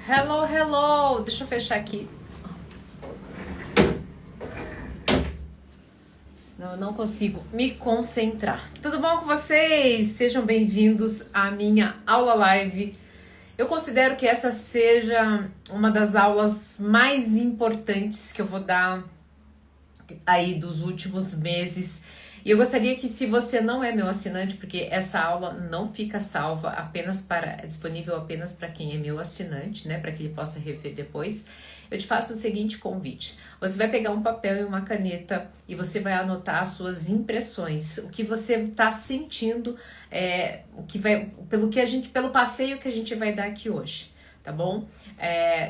Hello, hello! Deixa eu fechar aqui. Senão eu não consigo me concentrar. Tudo bom com vocês? Sejam bem-vindos à minha aula live. Eu considero que essa seja uma das aulas mais importantes que eu vou dar aí dos últimos meses. E eu gostaria que, se você não é meu assinante, porque essa aula não fica salva, é disponível apenas para quem é meu assinante, né, para que ele possa rever depois, eu te faço o seguinte convite. Você vai pegar um papel e uma caneta e você vai anotar as suas impressões, o que você está sentindo, pelo passeio que a gente vai dar aqui hoje, tá bom?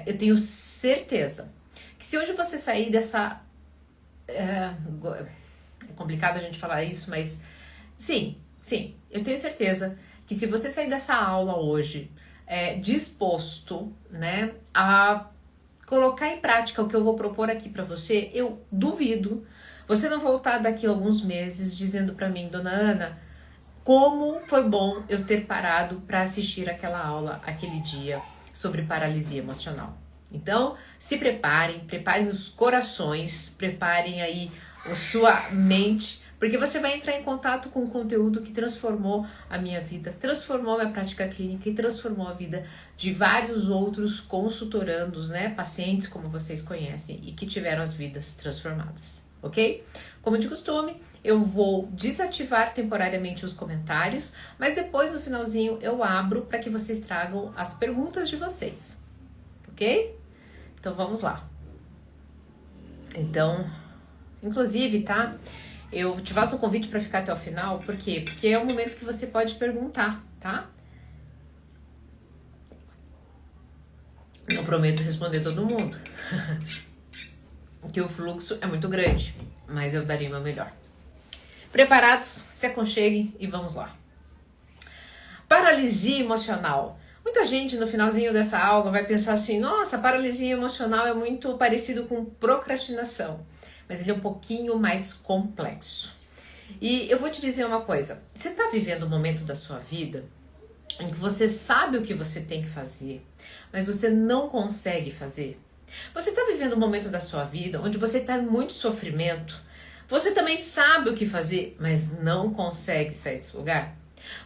Eu tenho certeza que se hoje você sair dessa... É complicado a gente falar isso, mas sim, eu tenho certeza que se você sair dessa aula hoje disposto, né, a colocar em prática o que eu vou propor aqui para você, eu duvido você não voltar daqui a alguns meses dizendo para mim, Dona Ana, como foi bom eu ter parado para assistir aquela aula aquele dia sobre paralisia emocional. Então, se preparem os corações, preparem aí a sua mente, porque você vai entrar em contato com um conteúdo que transformou a minha vida, transformou a minha prática clínica e transformou a vida de vários outros consultorandos, né, pacientes como vocês conhecem e que tiveram as vidas transformadas, ok? Como de costume, eu vou desativar temporariamente os comentários, mas depois no finalzinho eu abro para que vocês tragam as perguntas de vocês, ok? Então vamos lá. Então, inclusive, tá? Eu te faço o convite para ficar até o final, por quê? Porque é o momento que você pode perguntar, tá? Não prometo responder todo mundo, porque o fluxo é muito grande, mas eu darei o meu melhor. Preparados? Se aconcheguem e vamos lá. Paralisia emocional. Muita gente no finalzinho dessa aula vai pensar assim, nossa, paralisia emocional é muito parecido com procrastinação, mas ele é um pouquinho mais complexo. E eu vou te dizer uma coisa, você está vivendo um momento da sua vida em que você sabe o que você tem que fazer, mas você não consegue fazer? Você está vivendo um momento da sua vida onde você está em muito sofrimento, você também sabe o que fazer, mas não consegue sair desse lugar?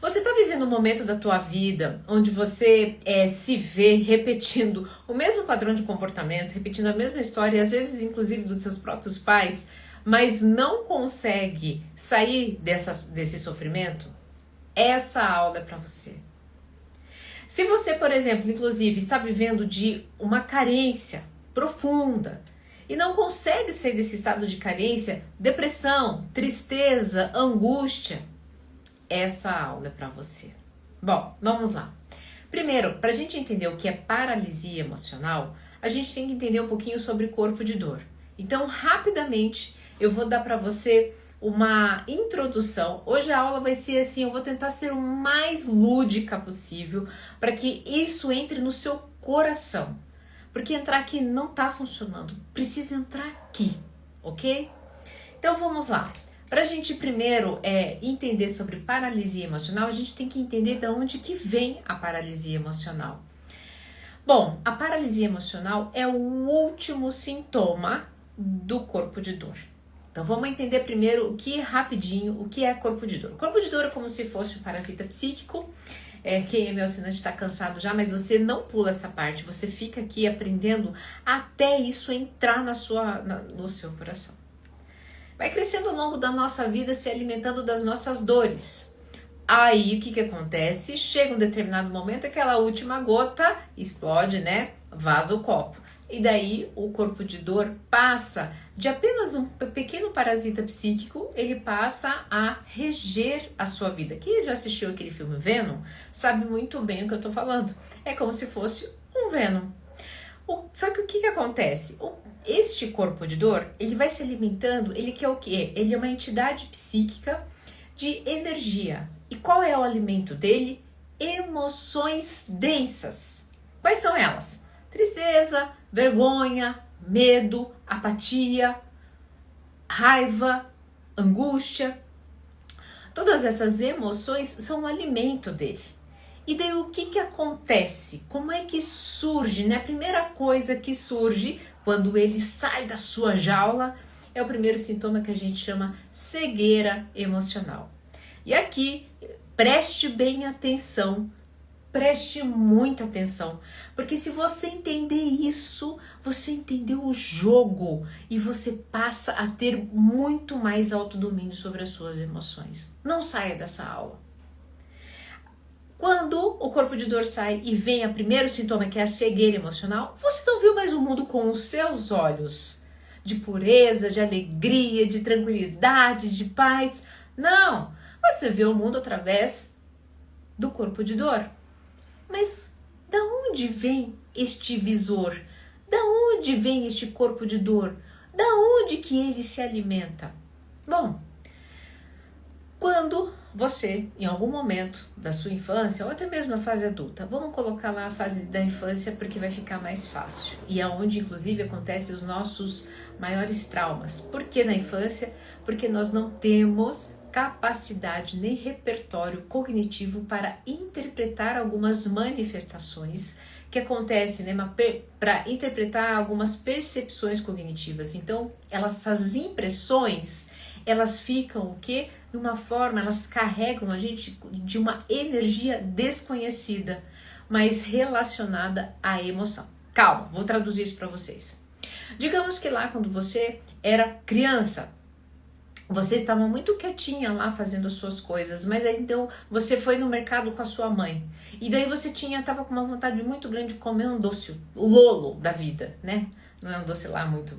Você está vivendo um momento da tua vida onde você se vê repetindo o mesmo padrão de comportamento, repetindo a mesma história, e às vezes inclusive dos seus próprios pais, mas não consegue sair desse sofrimento? Essa aula é para você. Se você, por exemplo, inclusive está vivendo de uma carência profunda e não consegue sair desse estado de carência, depressão, tristeza, angústia, essa aula é para você. Bom, vamos lá. Primeiro, para a gente entender o que é paralisia emocional, a gente tem que entender um pouquinho sobre corpo de dor. Então, rapidamente, eu vou dar para você uma introdução. Hoje a aula vai ser assim, eu vou tentar ser o mais lúdica possível para que isso entre no seu coração. Porque entrar aqui não está funcionando, precisa entrar aqui, ok? Então, vamos lá. Para a gente primeiro entender sobre paralisia emocional, a gente tem que entender de onde que vem a paralisia emocional. Bom, a paralisia emocional é o último sintoma do corpo de dor. Então vamos entender primeiro o que é corpo de dor. O corpo de dor é como se fosse um parasita psíquico. Quem é meu assinante está cansado já, mas você não pula essa parte, você fica aqui aprendendo até isso entrar no seu coração. Vai crescendo ao longo da nossa vida, se alimentando das nossas dores. Aí, o que acontece? Chega um determinado momento, aquela última gota explode, né? Vaza o copo. E daí, o corpo de dor passa de apenas um pequeno parasita psíquico, ele passa a reger a sua vida. Quem já assistiu aquele filme Venom, sabe muito bem o que eu tô falando. É como se fosse um Venom. Só que o que acontece? Este corpo de dor, ele vai se alimentando, ele quer o quê? Ele é uma entidade psíquica de energia. E qual é o alimento dele? Emoções densas. Quais são elas? Tristeza, vergonha, medo, apatia, raiva, angústia. Todas essas emoções são o alimento dele. E daí o que acontece? Como é que surge, né? A primeira coisa que surge quando ele sai da sua jaula é o primeiro sintoma que a gente chama cegueira emocional. E aqui, preste bem atenção, preste muita atenção, porque se você entender isso, você entendeu o jogo e você passa a ter muito mais autodomínio sobre as suas emoções. Não saia dessa aula. Quando o corpo de dor sai e vem o primeiro sintoma, que é a cegueira emocional, você não viu mais o mundo com os seus olhos de pureza, de alegria, de tranquilidade, de paz. Não, você vê o mundo através do corpo de dor. Mas da onde vem este visor? Da onde vem este corpo de dor? Da onde que ele se alimenta? Bom, quando você, em algum momento da sua infância, ou até mesmo na fase adulta, vamos colocar lá a fase da infância porque vai ficar mais fácil. E é onde, inclusive, acontecem os nossos maiores traumas. Por que na infância? Porque nós não temos capacidade nem repertório cognitivo para interpretar algumas manifestações que acontecem, né, para interpretar algumas percepções cognitivas. Então, essas impressões, elas ficam o quê? De uma forma, elas carregam a gente de uma energia desconhecida, mas relacionada à emoção. Calma, vou traduzir isso para vocês. Digamos que lá quando você era criança, você estava muito quietinha lá fazendo as suas coisas, mas aí então você foi no mercado com a sua mãe. E daí você estava com uma vontade muito grande de comer um doce, o Lolo da vida, né? Não é um doce lá muito,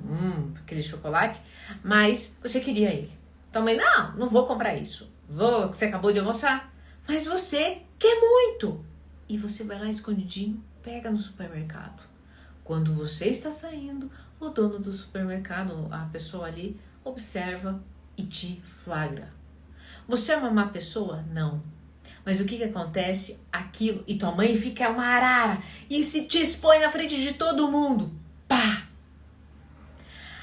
aquele chocolate, mas você queria ele. Tua mãe, não vou comprar isso. Você acabou de almoçar. Mas você quer muito. E você vai lá escondidinho, pega no supermercado. Quando você está saindo, o dono do supermercado, a pessoa ali, observa e te flagra. Você é uma má pessoa? Não. Mas o que acontece? Aquilo, e tua mãe fica uma arara e se te expõe na frente de todo mundo. Pá!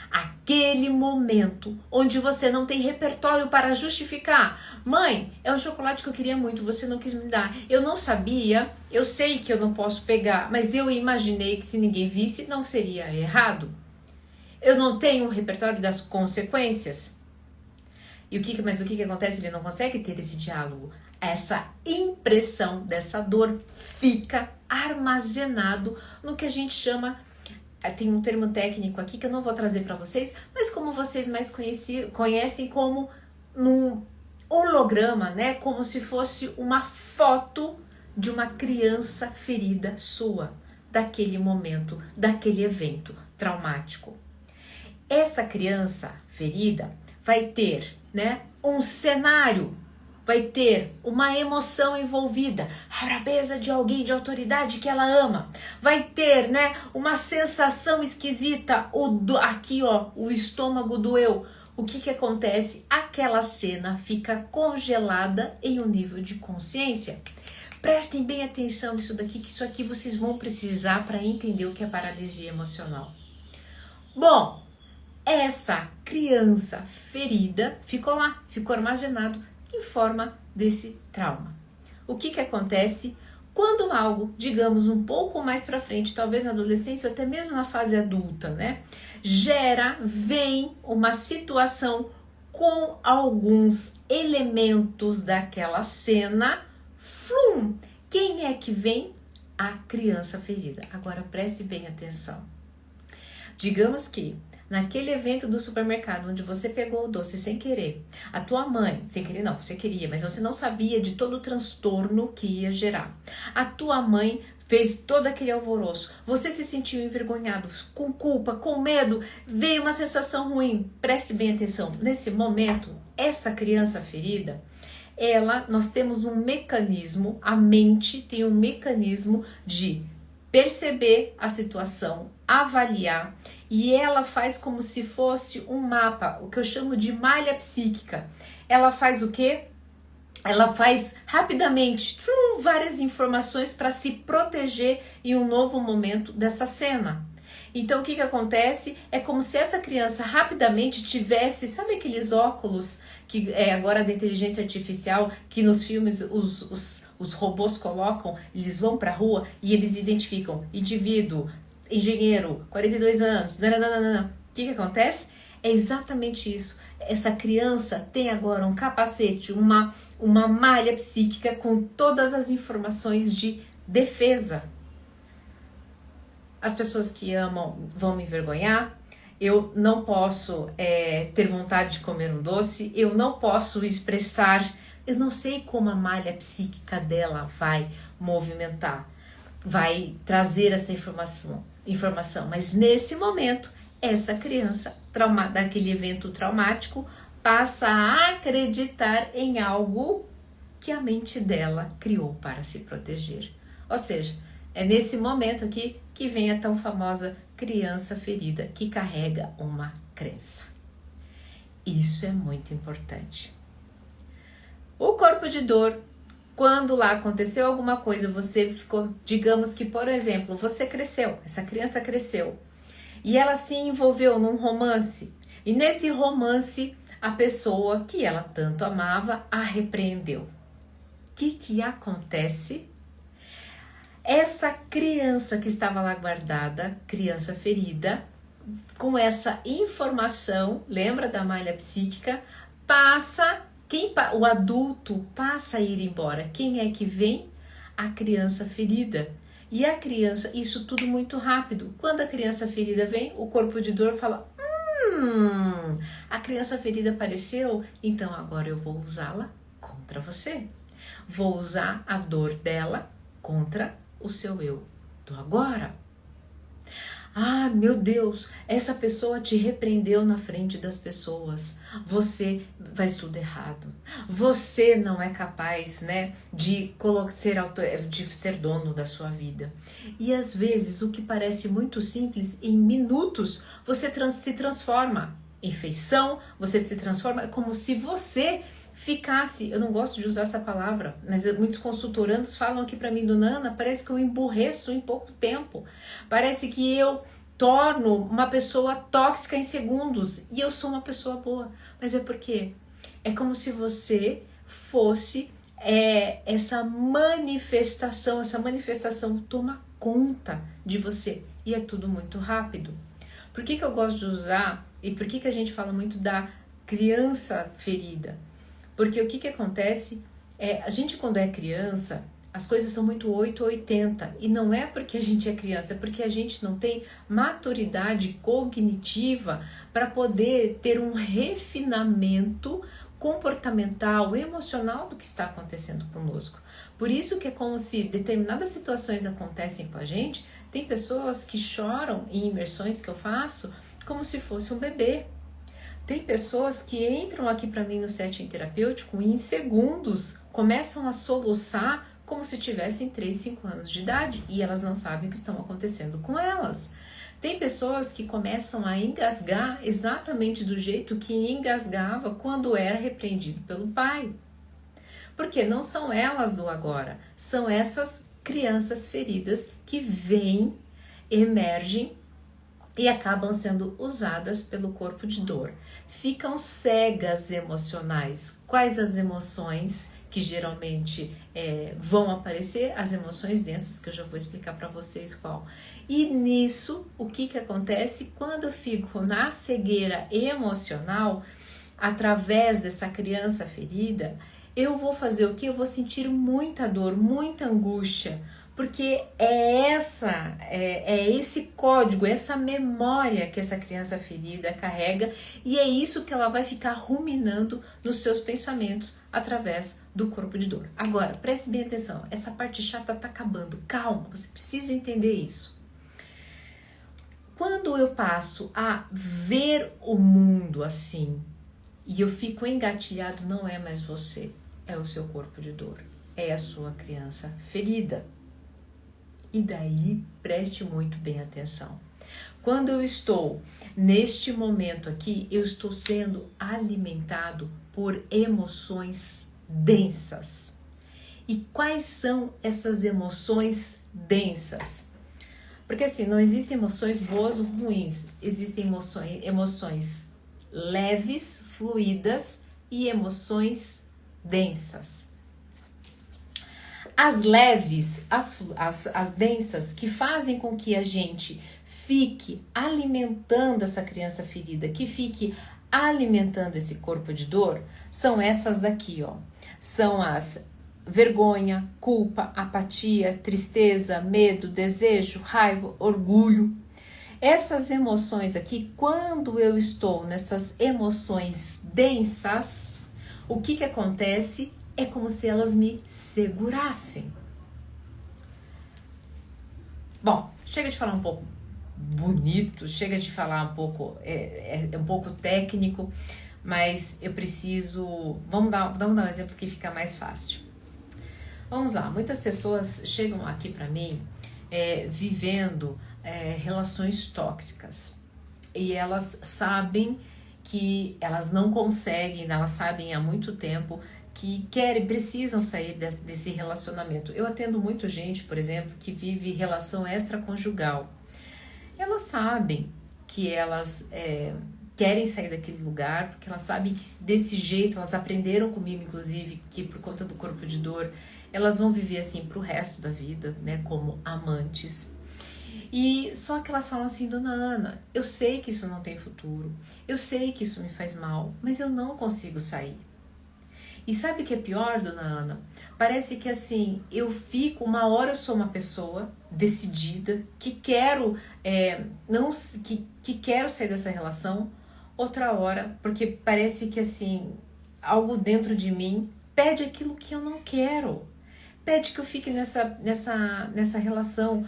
Aquele momento onde você não tem repertório para justificar. Mãe, é um chocolate que eu queria muito, você não quis me dar. Eu não sabia, eu sei que eu não posso pegar, mas eu imaginei que se ninguém visse não seria errado. Eu não tenho um repertório das consequências. Mas o que acontece? Ele não consegue ter esse diálogo. Essa impressão dessa dor fica armazenado no que a gente chama, tem um termo técnico aqui que eu não vou trazer para vocês, mas como vocês mais conhecem como um holograma, né? Como se fosse uma foto de uma criança ferida sua, daquele momento, daquele evento traumático. Essa criança ferida vai ter, né, um cenário, vai ter uma emoção envolvida, a brabeza de alguém de autoridade que ela ama, vai ter, né, uma sensação esquisita, aqui ó, o estômago doeu. O que acontece? Aquela cena fica congelada em um nível de consciência. Prestem bem atenção nisso daqui, que isso aqui vocês vão precisar para entender o que é paralisia emocional. Bom, essa criança ferida ficou lá, ficou armazenado em forma desse trauma. O que acontece quando algo, digamos, um pouco mais para frente, talvez na adolescência ou até mesmo na fase adulta, né, vem uma situação com alguns elementos daquela cena, quem é que vem? A criança ferida. Agora preste bem atenção. Digamos que naquele evento do supermercado onde você pegou o doce sem querer, a tua mãe, sem querer não, você queria, mas você não sabia de todo o transtorno que ia gerar. A tua mãe fez todo aquele alvoroço, você se sentiu envergonhado, com culpa, com medo, veio uma sensação ruim. Preste bem atenção, nesse momento, essa criança ferida, nós temos um mecanismo, a mente tem um mecanismo de perceber a situação, avaliar, e ela faz como se fosse um mapa, o que eu chamo de malha psíquica. Ela faz o quê? Ela faz rapidamente várias informações para se proteger em um novo momento dessa cena. Então o que acontece? É como se essa criança rapidamente tivesse, sabe aqueles óculos que agora da inteligência artificial, que nos filmes os robôs colocam, eles vão pra rua e eles identificam indivíduo, engenheiro, 42 anos, nananana. O que acontece? É exatamente isso. Essa criança tem agora um capacete, uma malha psíquica com todas as informações de defesa. As pessoas que amam vão me envergonhar, eu não posso ter vontade de comer um doce, eu não posso expressar, eu não sei como a malha psíquica dela vai movimentar, vai trazer essa informação, mas nesse momento, essa criança, daquele evento traumático, passa a acreditar em algo que a mente dela criou para se proteger. Ou seja, é nesse momento aqui que vem a tão famosa criança ferida que carrega uma crença. Isso é muito importante. O corpo de dor, quando lá aconteceu alguma coisa, você ficou, digamos que, por exemplo, você cresceu, essa criança cresceu, e ela se envolveu num romance, e nesse romance a pessoa que ela tanto amava a repreendeu. O que acontece? Essa criança que estava lá guardada, criança ferida, com essa informação, lembra da malha psíquica, o adulto passa a ir embora. Quem é que vem? A criança ferida. E a criança, isso tudo muito rápido. Quando a criança ferida vem, o corpo de dor fala, a criança ferida apareceu, então agora eu vou usá-la contra você. Vou usar a dor dela contra o seu eu do agora. Ah, meu Deus, essa pessoa te repreendeu na frente das pessoas. Você faz tudo errado. Você não é capaz, né, de ser dono da sua vida. E às vezes o que parece muito simples, em minutos você se transforma em feição, você se transforma, é como se você ficasse, eu não gosto de usar essa palavra, mas muitos consultorandos falam aqui para mim, Dona Ana, parece que eu emburreço em pouco tempo, parece que eu torno uma pessoa tóxica em segundos e eu sou uma pessoa boa, mas é porque é como se você fosse essa manifestação toma conta de você e é tudo muito rápido. Por que eu gosto de usar e por que a gente fala muito da criança ferida? Porque o que acontece a gente quando é criança, as coisas são muito 8 ou 80, e não é porque a gente é criança, é porque a gente não tem maturidade cognitiva para poder ter um refinamento comportamental, emocional do que está acontecendo conosco. Por isso que é como se determinadas situações acontecem com a gente, tem pessoas que choram em imersões que eu faço como se fosse um bebê. Tem pessoas que entram aqui para mim no setting terapêutico e em segundos começam a soluçar como se tivessem 3, 5 anos de idade e elas não sabem o que estão acontecendo com elas. Tem pessoas que começam a engasgar exatamente do jeito que engasgava quando era repreendido pelo pai. Porque não são elas do agora, são essas crianças feridas que vêm, emergem e acabam sendo usadas pelo corpo de dor. Ficam cegas emocionais. Quais as emoções que geralmente vão aparecer? As emoções densas, que eu já vou explicar para vocês qual. E nisso, o que acontece? Quando eu fico na cegueira emocional, através dessa criança ferida, eu vou fazer o quê? Eu vou sentir muita dor, muita angústia, porque é esse código, essa memória que essa criança ferida carrega e é isso que ela vai ficar ruminando nos seus pensamentos através do corpo de dor. Agora, preste bem atenção, essa parte chata tá acabando, calma, você precisa entender isso. Quando eu passo a ver o mundo assim e eu fico engatilhado, não é mais você, é o seu corpo de dor, é a sua criança ferida. E daí, preste muito bem atenção. Quando eu estou neste momento aqui, eu estou sendo alimentado por emoções densas. E quais são essas emoções densas? Porque assim, não existem emoções boas ou ruins, existem emoções leves, fluidas e emoções densas. As leves, as densas, que fazem com que a gente fique alimentando essa criança ferida, que fique alimentando esse corpo de dor, são essas daqui, ó. São as vergonha, culpa, apatia, tristeza, medo, desejo, raiva, orgulho. Essas emoções aqui, quando eu estou nessas emoções densas, o que acontece? É como se elas me segurassem. Bom, chega de falar um pouco bonito, chega de falar um pouco, é um pouco técnico, mas eu preciso, vamos dar um exemplo que fica mais fácil. Vamos lá, muitas pessoas chegam aqui para mim vivendo relações tóxicas e elas sabem que elas não conseguem, elas sabem há muito tempo que precisam sair desse relacionamento. Eu atendo muito gente, por exemplo, que vive relação extraconjugal. Elas sabem que elas querem sair daquele lugar, porque elas sabem que desse jeito, elas aprenderam comigo, inclusive, que por conta do corpo de dor, elas vão viver assim pro resto da vida, né, como amantes. E só que elas falam assim, dona Ana, eu sei que isso não tem futuro, eu sei que isso me faz mal, mas eu não consigo sair. E sabe o que é pior, dona Ana? Parece que assim, eu fico, uma hora eu sou uma pessoa decidida, que quero, que quero sair dessa relação, outra hora, porque parece que assim, algo dentro de mim pede aquilo que eu não quero. Pede que eu fique nessa relação.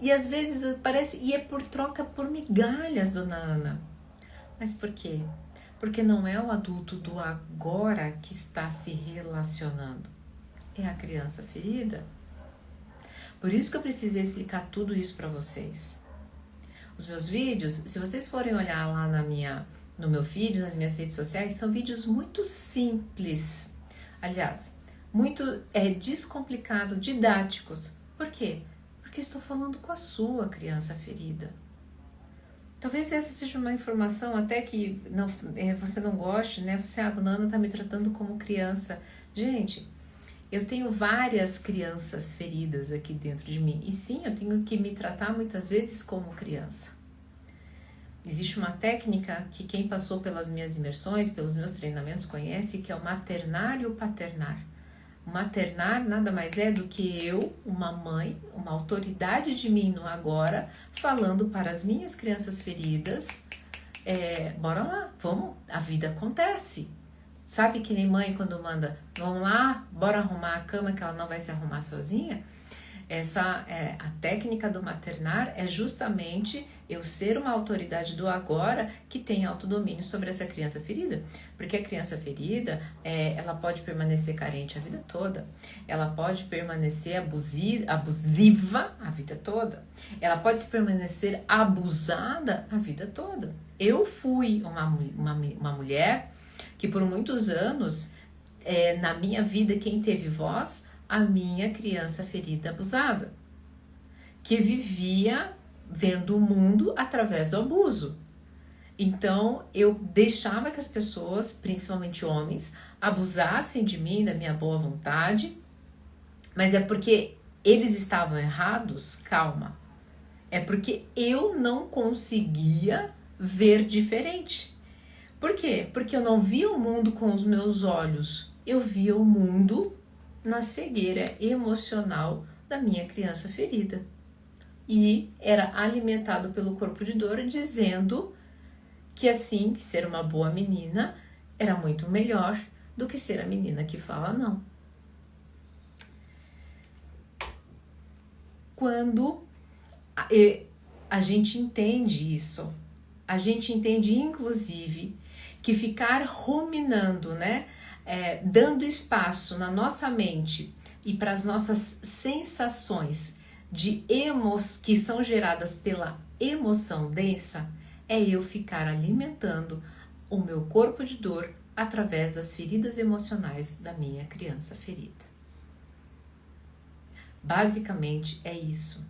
E às vezes parece, e é por troca por migalhas, dona Ana. Mas por quê? Porque não é o adulto do agora que está se relacionando. É a criança ferida. Por isso que eu precisei explicar tudo isso para vocês. Os meus vídeos, se vocês forem olhar lá no meu feed, nas minhas redes sociais, são vídeos muito simples. Aliás, muito descomplicado, didáticos. Por quê? Porque eu estou falando com a sua criança ferida. Talvez essa seja uma informação até que você não goste, né? Você, a dona Ana está me tratando como criança. Gente, eu tenho várias crianças feridas aqui dentro de mim. E sim, eu tenho que me tratar muitas vezes como criança. Existe uma técnica que quem passou pelas minhas imersões, pelos meus treinamentos conhece, que é o maternar e o paternar. O maternar nada mais é do que eu, uma mãe, uma autoridade de mim no agora, falando para as minhas crianças feridas, bora lá, vamos, a vida acontece. Sabe que nem mãe quando manda, vamos lá, bora arrumar a cama que ela não vai se arrumar sozinha? A técnica do maternar é justamente eu ser uma autoridade do agora que tem autodomínio sobre essa criança ferida. Porque a criança ferida, ela pode permanecer carente a vida toda. Ela pode permanecer abusiva a vida toda. Ela pode permanecer abusada a vida toda. Eu fui uma mulher que por muitos anos, na minha vida, quem teve voz, a minha criança ferida abusada, que vivia vendo o mundo através do abuso. Então, eu deixava que as pessoas, principalmente homens, abusassem de mim, da minha boa vontade, mas é porque eles estavam errados? Calma. É porque eu não conseguia ver diferente. Por quê? Porque eu não via o mundo com os meus olhos, eu via o mundo na cegueira emocional da minha criança ferida. E era alimentado pelo corpo de dor, dizendo que assim, que ser uma boa menina era muito melhor do que ser a menina que fala não. Quando a gente entende isso, a gente entende inclusive que ficar ruminando, né? Dando espaço na nossa mente e para as nossas sensações que são geradas pela emoção densa, é eu ficar alimentando o meu corpo de dor através das feridas emocionais da minha criança ferida. Basicamente é isso.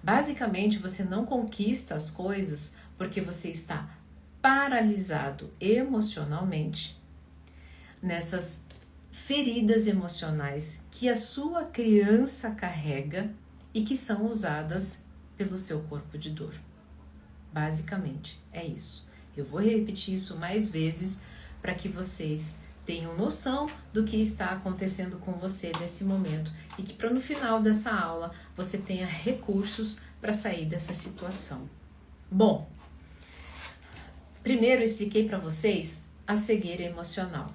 Basicamente, você não conquista as coisas porque você está paralisado emocionalmente nessas feridas emocionais que a sua criança carrega e que são usadas pelo seu corpo de dor. Basicamente, é isso. Eu vou repetir isso mais vezes para que vocês tenham noção do que está acontecendo com você nesse momento e que para no final dessa aula você tenha recursos para sair dessa situação. Bom, primeiro eu expliquei para vocês a cegueira emocional.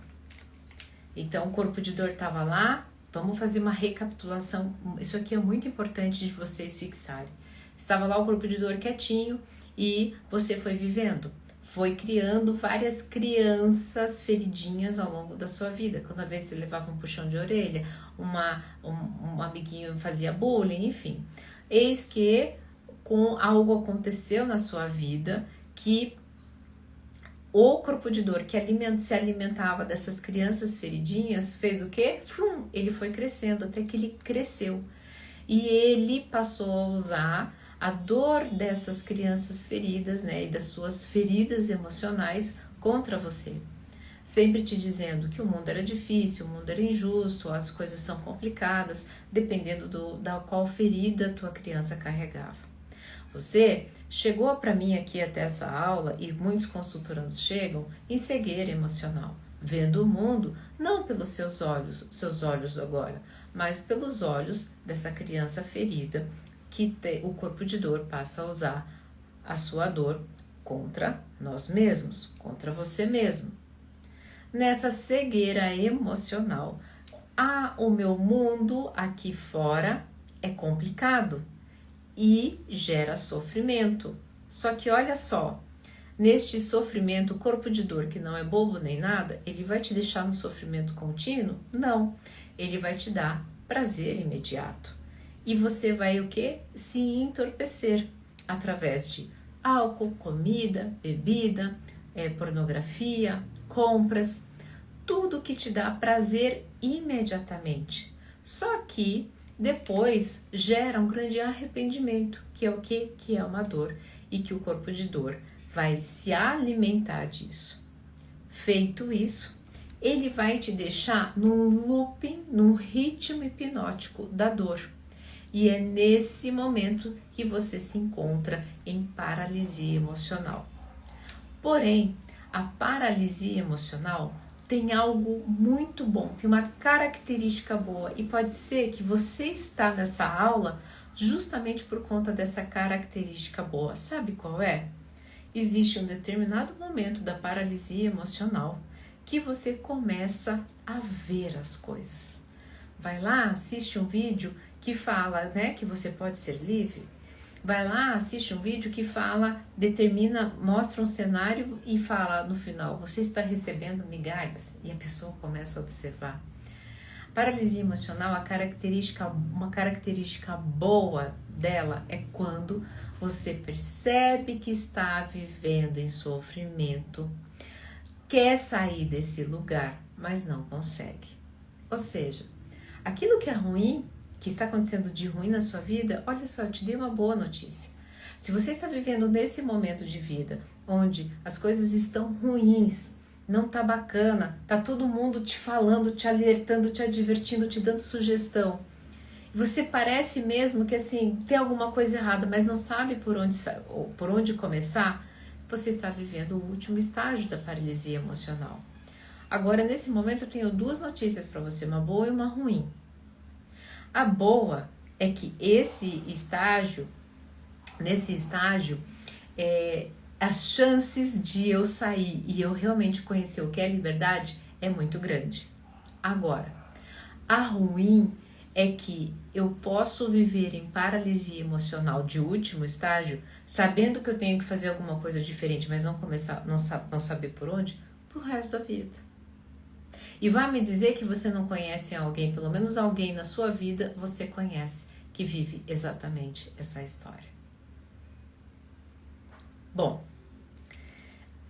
Então, o corpo de dor estava lá, vamos fazer uma recapitulação, isso aqui é muito importante de vocês fixarem. Estava lá o corpo de dor quietinho e você foi vivendo, foi criando várias crianças feridinhas ao longo da sua vida. Quando às vezes você levava um puxão de orelha, um amiguinho fazia bullying, enfim. Eis que algo aconteceu na sua vida que o corpo de dor que se alimentava dessas crianças feridinhas fez o quê? Ele foi crescendo até que ele cresceu. E ele passou a usar a dor dessas crianças feridas, né, e das suas feridas emocionais contra você. Sempre te dizendo que o mundo era difícil, o mundo era injusto, as coisas são complicadas, dependendo da qual ferida tua criança carregava. Você chegou para mim aqui até essa aula, e muitos consultorandos chegam em cegueira emocional, vendo o mundo não pelos seus olhos agora, mas pelos olhos dessa criança ferida que o corpo de dor passa a usar a sua dor contra nós mesmos, contra você mesmo. Nessa cegueira emocional, o meu mundo aqui fora é complicado e gera sofrimento. Só que olha só, neste sofrimento, o corpo de dor, que não é bobo nem nada, ele vai te deixar no sofrimento contínuo? Não, ele vai te dar prazer imediato. E você vai o quê? Se entorpecer através de álcool, comida, bebida, pornografia, compras, tudo que te dá prazer imediatamente. Só que depois gera um grande arrependimento, que é o quê? Que é uma dor, e que o corpo de dor vai se alimentar disso. Feito isso, ele vai te deixar num looping, num ritmo hipnótico da dor. E é nesse momento que você se encontra em paralisia emocional. Porém, a paralisia emocional tem algo muito bom, tem uma característica boa, e pode ser que você está nessa aula justamente por conta dessa característica boa. Sabe qual é? Existe um determinado momento da paralisia emocional que você começa a ver as coisas. Vai lá, assiste um vídeo que fala, né, que você pode ser livre. Vai lá, assiste um vídeo que fala, mostra um cenário e fala no final, você está recebendo migalhas, e a pessoa começa a observar. Paralisia emocional, uma característica boa dela é quando você percebe que está vivendo em sofrimento, quer sair desse lugar, mas não consegue. Ou seja, aquilo que é ruim, que está acontecendo de ruim na sua vida, olha só, eu te dei uma boa notícia. Se você está vivendo nesse momento de vida, onde as coisas estão ruins, não tá bacana, tá todo mundo te falando, te alertando, te advertindo, te dando sugestão, você parece mesmo que assim, tem alguma coisa errada, mas não sabe por onde começar, você está vivendo o último estágio da paralisia emocional. Agora, nesse momento, eu tenho duas notícias para você, uma boa e uma ruim. A boa é que nesse estágio, as chances de eu sair e eu realmente conhecer o que é liberdade é muito grande. Agora, a ruim é que eu posso viver em paralisia emocional de último estágio, sabendo que eu tenho que fazer alguma coisa diferente, mas não saber por onde, pro resto da vida. E vai me dizer que você não conhece alguém, pelo menos alguém na sua vida você conhece, que vive exatamente essa história. Bom,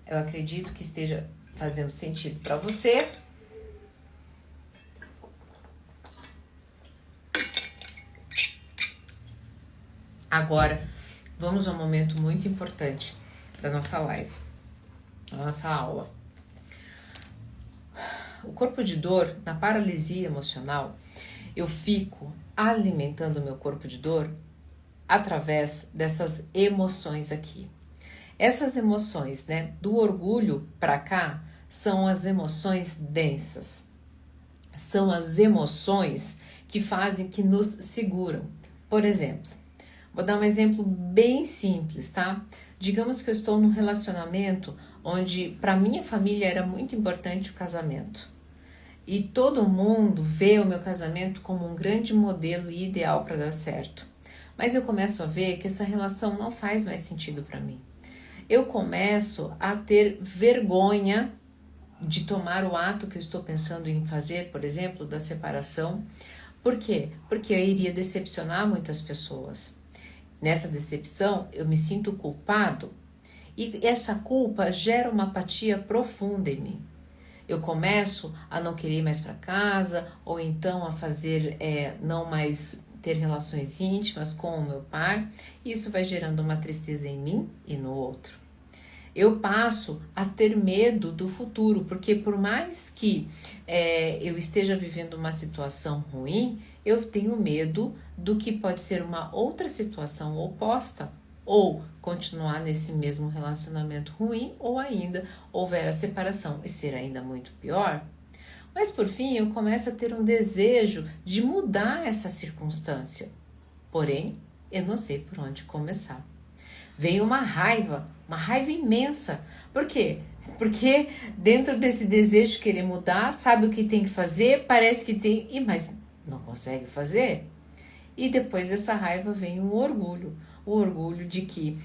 eu acredito que esteja fazendo sentido para você. Agora, vamos a um momento muito importante da nossa live, da nossa aula. O corpo de dor, na paralisia emocional, eu fico alimentando o meu corpo de dor através dessas emoções aqui. Essas emoções, né, do orgulho para cá, são as emoções densas. São as emoções que fazem, que nos seguram. Por exemplo, vou dar um exemplo bem simples, tá? Digamos que eu estou num relacionamento onde para minha família era muito importante o casamento. E todo mundo vê o meu casamento como um grande modelo e ideal para dar certo. Mas eu começo a ver que essa relação não faz mais sentido para mim. Eu começo a ter vergonha de tomar o ato que eu estou pensando em fazer, por exemplo, da separação. Por quê? Porque eu iria decepcionar muitas pessoas. Nessa decepção, eu me sinto culpado e essa culpa gera uma apatia profunda em mim. Eu começo a não querer ir mais para casa, ou então a fazer, não mais ter relações íntimas com o meu par. Isso vai gerando uma tristeza em mim e no outro. Eu passo a ter medo do futuro, porque por mais que eu esteja vivendo uma situação ruim, eu tenho medo do que pode ser uma outra situação oposta, ou continuar nesse mesmo relacionamento ruim, ou ainda houver a separação e ser ainda muito pior. Mas por fim eu começo a ter um desejo de mudar essa circunstância, porém eu não sei por onde começar. Vem uma raiva imensa. Por quê? Porque dentro desse desejo de querer mudar, sabe o que tem que fazer, parece que tem, mas não consegue fazer. E depois dessa raiva vem um orgulho. O orgulho de que,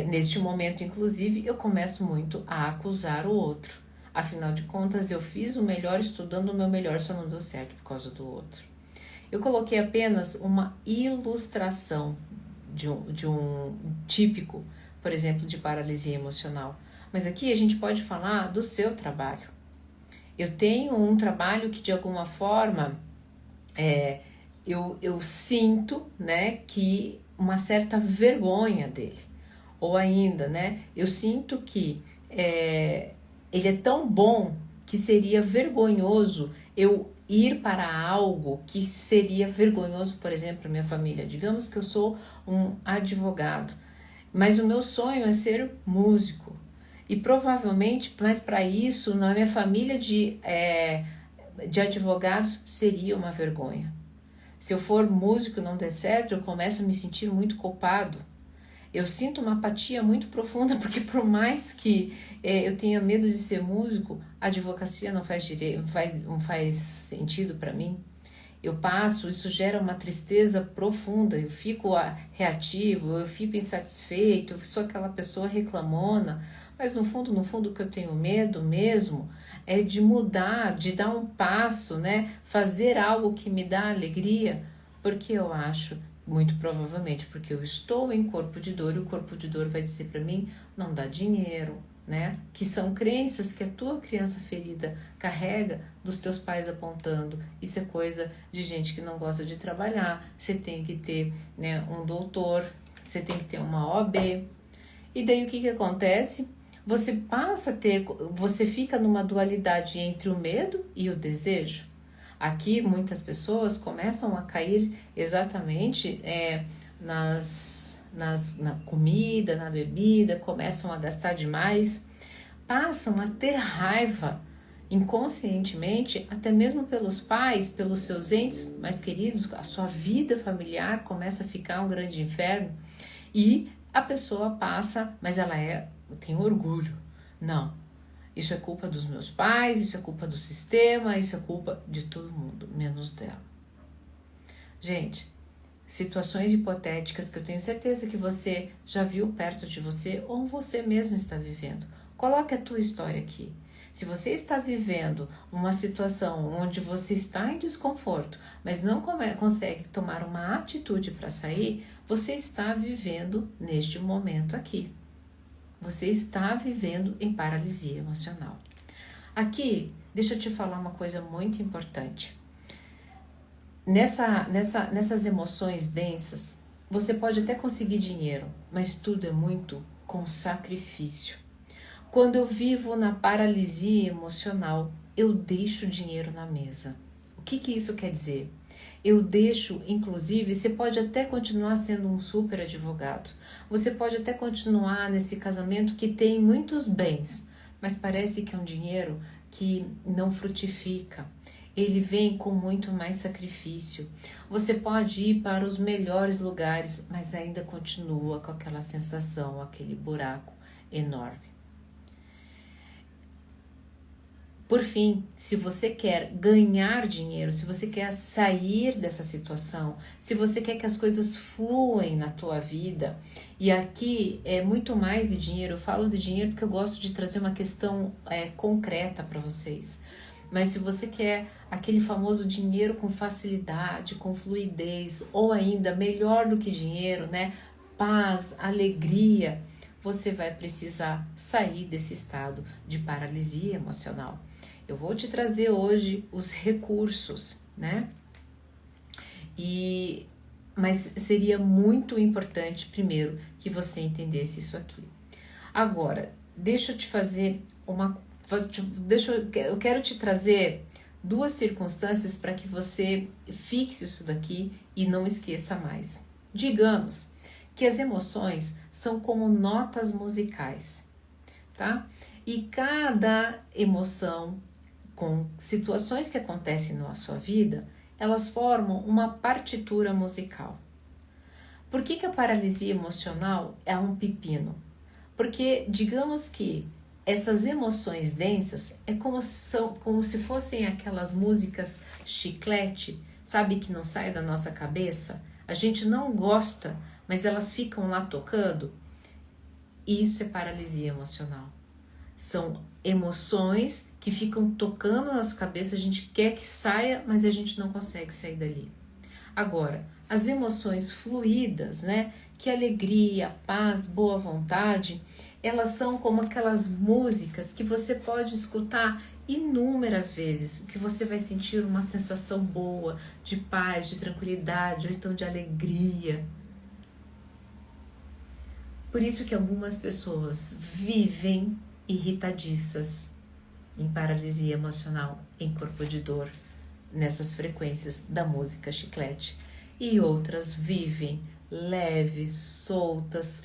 neste momento, inclusive, eu começo muito a acusar o outro. Afinal de contas, eu fiz o melhor estudando o meu melhor, só não deu certo por causa do outro. Eu coloquei apenas uma ilustração de um típico, por exemplo, de paralisia emocional. Mas aqui a gente pode falar do seu trabalho. Eu tenho um trabalho que de alguma forma eu sinto, né, que uma certa vergonha dele. Ou ainda, né, eu sinto que ele é tão bom que seria vergonhoso eu ir para algo que seria vergonhoso, por exemplo, para minha família. Digamos que eu sou um advogado, mas o meu sonho é ser músico. E provavelmente, mas para isso, na minha família de advogados, seria uma vergonha. Se eu for músico e não der certo, eu começo a me sentir muito culpado. Eu sinto uma apatia muito profunda, porque por mais que eu tenha medo de ser músico, a advocacia não faz sentido para mim. Eu passo, isso gera uma tristeza profunda, eu fico reativo, eu fico insatisfeito, eu sou aquela pessoa reclamona, mas no fundo, o que eu tenho medo mesmo é de mudar, de dar um passo, né? Fazer algo que me dá alegria, porque eu acho, muito provavelmente, porque eu estou em corpo de dor e o corpo de dor vai dizer para mim, não dá dinheiro, né? Que são crenças que a tua criança ferida carrega dos teus pais apontando. Isso é coisa de gente que não gosta de trabalhar. Você tem que ter, né, um doutor, você tem que ter uma OAB. E daí o que acontece? Você passa a ter, você fica numa dualidade entre o medo e o desejo. Aqui muitas pessoas começam a cair exatamente na comida, na bebida, começam a gastar demais, passam a ter raiva inconscientemente, até mesmo pelos pais, pelos seus entes mais queridos, a sua vida familiar começa a ficar um grande inferno e a pessoa passa, mas ela tem orgulho. Não, isso é culpa dos meus pais, isso é culpa do sistema, isso é culpa de todo mundo, menos dela. Gente, situações hipotéticas que eu tenho certeza que você já viu perto de você ou você mesmo está vivendo. Coloque a tua história aqui. Se você está vivendo uma situação onde você está em desconforto, mas não consegue tomar uma atitude para sair, você está vivendo neste momento aqui. Você está vivendo em paralisia emocional. Aqui, deixa eu te falar uma coisa muito importante. Nessas emoções densas, você pode até conseguir dinheiro, mas tudo é muito com sacrifício. Quando eu vivo na paralisia emocional, eu deixo dinheiro na mesa. O que isso quer dizer? Eu deixo, inclusive, você pode até continuar sendo um super advogado. Você pode até continuar nesse casamento que tem muitos bens, mas parece que é um dinheiro que não frutifica. Ele vem com muito mais sacrifício. Você pode ir para os melhores lugares, mas ainda continua com aquela sensação, aquele buraco enorme. Por fim, se você quer ganhar dinheiro, se você quer sair dessa situação, se você quer que as coisas fluem na tua vida, e aqui é muito mais de dinheiro, eu falo de dinheiro porque eu gosto de trazer uma questão concreta para vocês. Mas se você quer aquele famoso dinheiro com facilidade, com fluidez, ou ainda melhor do que dinheiro, né? Paz, alegria, você vai precisar sair desse estado de paralisia emocional. Eu vou te trazer hoje os recursos, né? Mas seria muito importante, primeiro, que você entendesse isso aqui. Agora, deixa eu te fazer eu quero te trazer duas circunstâncias para que você fixe isso daqui e não esqueça mais. Digamos que as emoções são como notas musicais, tá? E cada emoção, com situações que acontecem na sua vida, elas formam uma partitura musical. Por que a paralisia emocional é um pepino? Porque, digamos que essas emoções densas é como se fossem aquelas músicas chiclete, sabe, que não sai da nossa cabeça? A gente não gosta, mas elas ficam lá tocando. Isso é paralisia emocional. São emoções que ficam tocando na nossa cabeça, a gente quer que saia, mas a gente não consegue sair dali. Agora, as emoções fluídas, né? Que alegria, paz, boa vontade, elas são como aquelas músicas que você pode escutar inúmeras vezes, que você vai sentir uma sensação boa, de paz, de tranquilidade, ou então de alegria. Por isso que algumas pessoas vivem irritadiças, em paralisia emocional, em corpo de dor, nessas frequências da música chiclete. E outras vivem leves, soltas,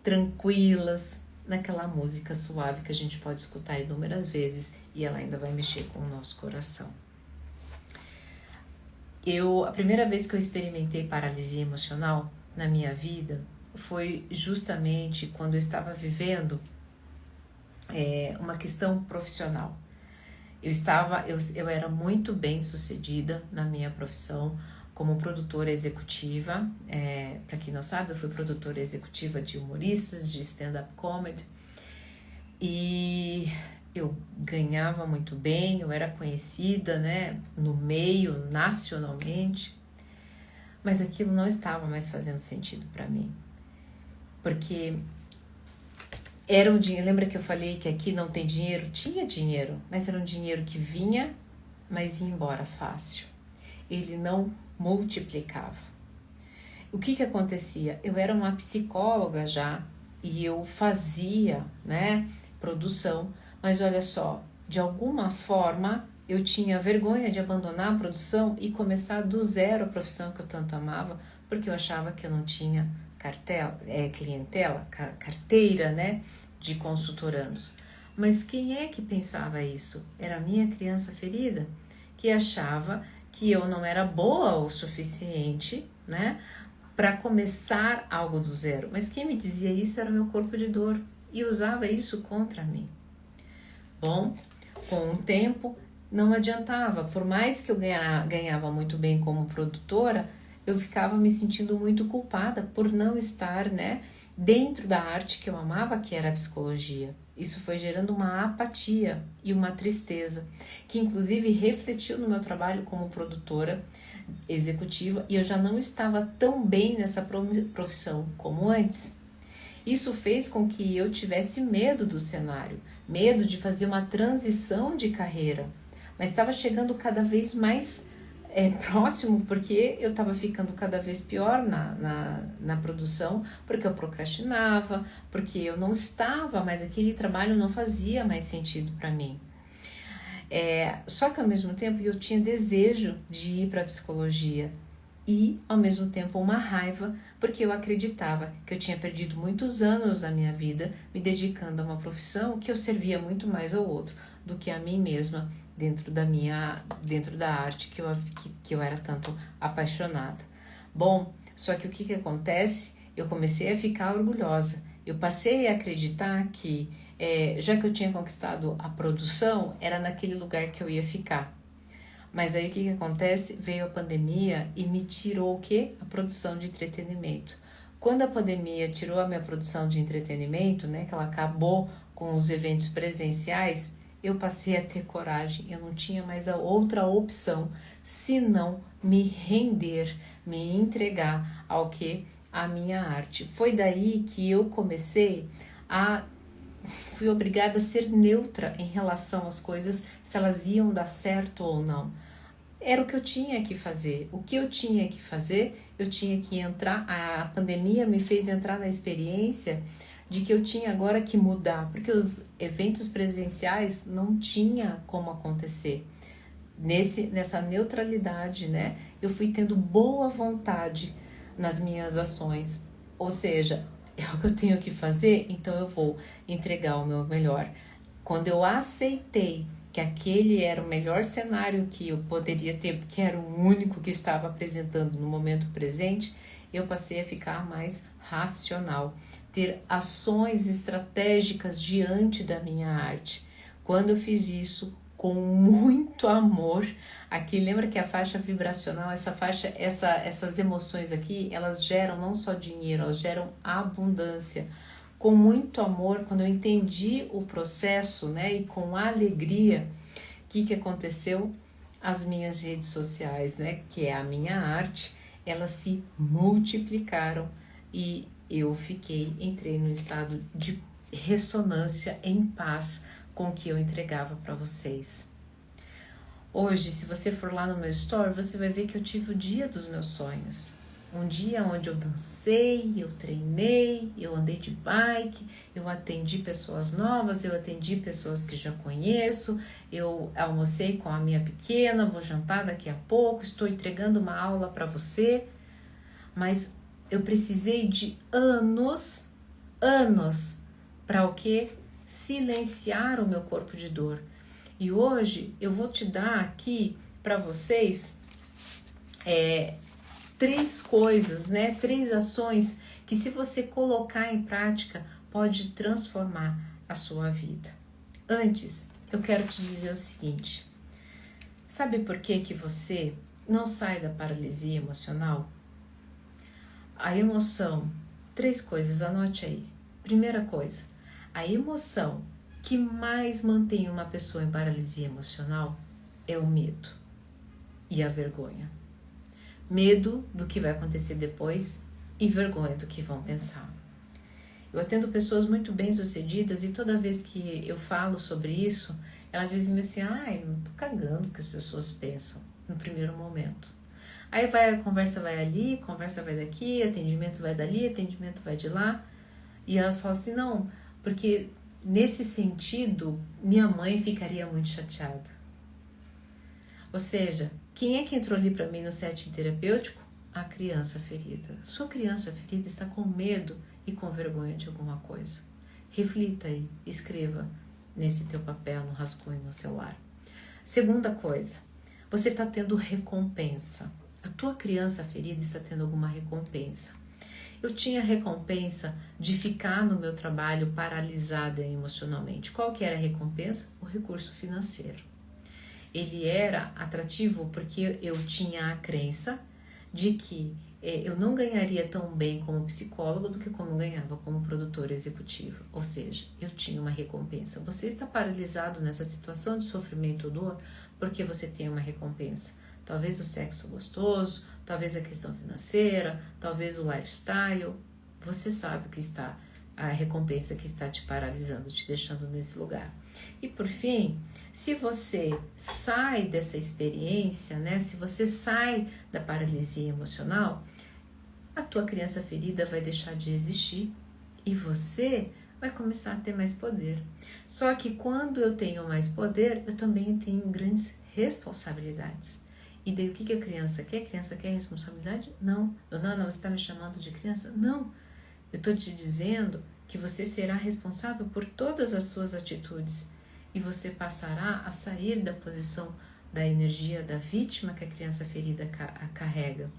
tranquilas, naquela música suave que a gente pode escutar inúmeras vezes e ela ainda vai mexer com o nosso coração. A primeira vez que eu experimentei paralisia emocional na minha vida foi justamente quando eu estava vivendo uma questão profissional. Eu era muito bem sucedida na minha profissão como produtora executiva. Para quem não sabe, eu fui produtora executiva de humoristas, de stand-up comedy, e eu ganhava muito bem, eu era conhecida, né, no meio, nacionalmente, mas aquilo não estava mais fazendo sentido para mim, porque era um dinheiro. Lembra que eu falei que aqui não tem dinheiro? Tinha dinheiro, mas era um dinheiro que vinha, mas ia embora fácil. Ele não multiplicava. O que acontecia? Eu era uma psicóloga já e eu fazia, né, produção, mas olha só, de alguma forma eu tinha vergonha de abandonar a produção e começar do zero a profissão que eu tanto amava, porque eu achava que eu não tinha carteira, né, de consultorandos. Mas quem é que pensava isso? Era a minha criança ferida, que achava que eu não era boa o suficiente, né, para começar algo do zero. Mas quem me dizia isso era meu corpo de dor e usava isso contra mim. Bom, com o tempo não adiantava, por mais que eu ganhava muito bem como produtora, eu ficava me sentindo muito culpada por não estar, né, dentro da arte que eu amava, que era a psicologia. Isso foi gerando uma apatia e uma tristeza, que inclusive refletiu no meu trabalho como produtora executiva, e eu já não estava tão bem nessa profissão como antes. Isso fez com que eu tivesse medo do cenário, medo de fazer uma transição de carreira, mas estava chegando cada vez mais próximo, porque eu estava ficando cada vez pior na produção, porque eu procrastinava, porque eu não estava, mas aquele trabalho não fazia mais sentido para mim. Só que ao mesmo tempo eu tinha desejo de ir para a psicologia e ao mesmo tempo uma raiva, porque eu acreditava que eu tinha perdido muitos anos da minha vida me dedicando a uma profissão que eu servia muito mais ao outro do que a mim mesma dentro da arte que eu era tanto apaixonada. Bom, só que o que acontece? Eu comecei a ficar orgulhosa. Eu passei a acreditar que já que eu tinha conquistado a produção, era naquele lugar que eu ia ficar. Mas aí o que acontece? Veio a pandemia e me tirou o quê? A produção de entretenimento. Quando a pandemia tirou a minha produção de entretenimento, né, que ela acabou com os eventos presenciais, eu passei a ter coragem. Eu não tinha mais a outra opção senão me render, me entregar ao que? A minha arte. Foi daí que eu fui obrigada a ser neutra em relação às coisas, se elas iam dar certo ou não. Era o que eu tinha que fazer. O que eu tinha que fazer, eu tinha que entrar. A pandemia me fez entrar na experiência de que eu tinha agora que mudar, porque os eventos presenciais não tinha como acontecer. Nessa neutralidade, né? Eu fui tendo boa vontade nas minhas ações. Ou seja, é o que eu tenho que fazer, então eu vou entregar o meu melhor. Quando eu aceitei que aquele era o melhor cenário que eu poderia ter, porque era o único que estava apresentando no momento presente, eu passei a ficar mais racional, ter ações estratégicas diante da minha arte. Quando eu fiz isso com muito amor, aqui lembra que a faixa vibracional, essas emoções aqui, elas geram não só dinheiro, elas geram abundância. Com muito amor, quando eu entendi o processo, né, e com alegria, o que aconteceu? As minhas redes sociais, né, que é a minha arte, elas se multiplicaram e eu entrei num estado de ressonância, em paz com o que eu entregava para vocês. Hoje, se você for lá no meu story, você vai ver que eu tive o dia dos meus sonhos. Um dia onde eu dancei, eu treinei, eu andei de bike, eu atendi pessoas novas, eu atendi pessoas que já conheço, eu almocei com a minha pequena, vou jantar daqui a pouco, estou entregando uma aula para você, mas eu precisei de anos para o quê? Silenciar o meu corpo de dor. E hoje eu vou te dar aqui para vocês 3 coisas, né? 3 ações que, se você colocar em prática, pode transformar a sua vida. Antes, eu quero te dizer o seguinte: sabe por que você não sai da paralisia emocional? A emoção, 3 coisas, anote aí. Primeira coisa, a emoção que mais mantém uma pessoa em paralisia emocional é o medo e a vergonha. Medo do que vai acontecer depois e vergonha do que vão pensar. Eu atendo pessoas muito bem-sucedidas e toda vez que eu falo sobre isso, elas dizem assim: eu não tô cagando o que as pessoas pensam no primeiro momento. Aí a conversa vai ali, conversa vai daqui, atendimento vai dali, atendimento vai de lá. E elas falam assim: não, porque nesse sentido minha mãe ficaria muito chateada. Ou seja, quem é que entrou ali para mim no setting terapêutico? A criança ferida. Sua criança ferida está com medo e com vergonha de alguma coisa. Reflita aí, escreva nesse teu papel, no rascunho, no celular. Segunda coisa, você está tendo recompensa. A tua criança ferida está tendo alguma recompensa. Eu tinha recompensa de ficar no meu trabalho paralisada emocionalmente. Qual que era a recompensa? O recurso financeiro. Ele era atrativo porque eu tinha a crença de que eu não ganharia tão bem como psicóloga do que como eu ganhava como produtora executiva. Ou seja, eu tinha uma recompensa. Você está paralisado nessa situação de sofrimento ou dor porque você tem uma recompensa. Talvez o sexo gostoso, talvez a questão financeira, talvez o lifestyle. Você sabe o que está a recompensa que está te paralisando, te deixando nesse lugar. E por fim, se você sai dessa experiência, né? Se você sai da paralisia emocional, a tua criança ferida vai deixar de existir e você vai começar a ter mais poder. Só que quando eu tenho mais poder, eu também tenho grandes responsabilidades. E daí o que a criança quer? A criança quer responsabilidade? Não. Dona Ana, você está me chamando de criança? Não. Eu estou te dizendo que você será responsável por todas as suas atitudes e você passará a sair da posição da energia da vítima que a criança ferida carrega.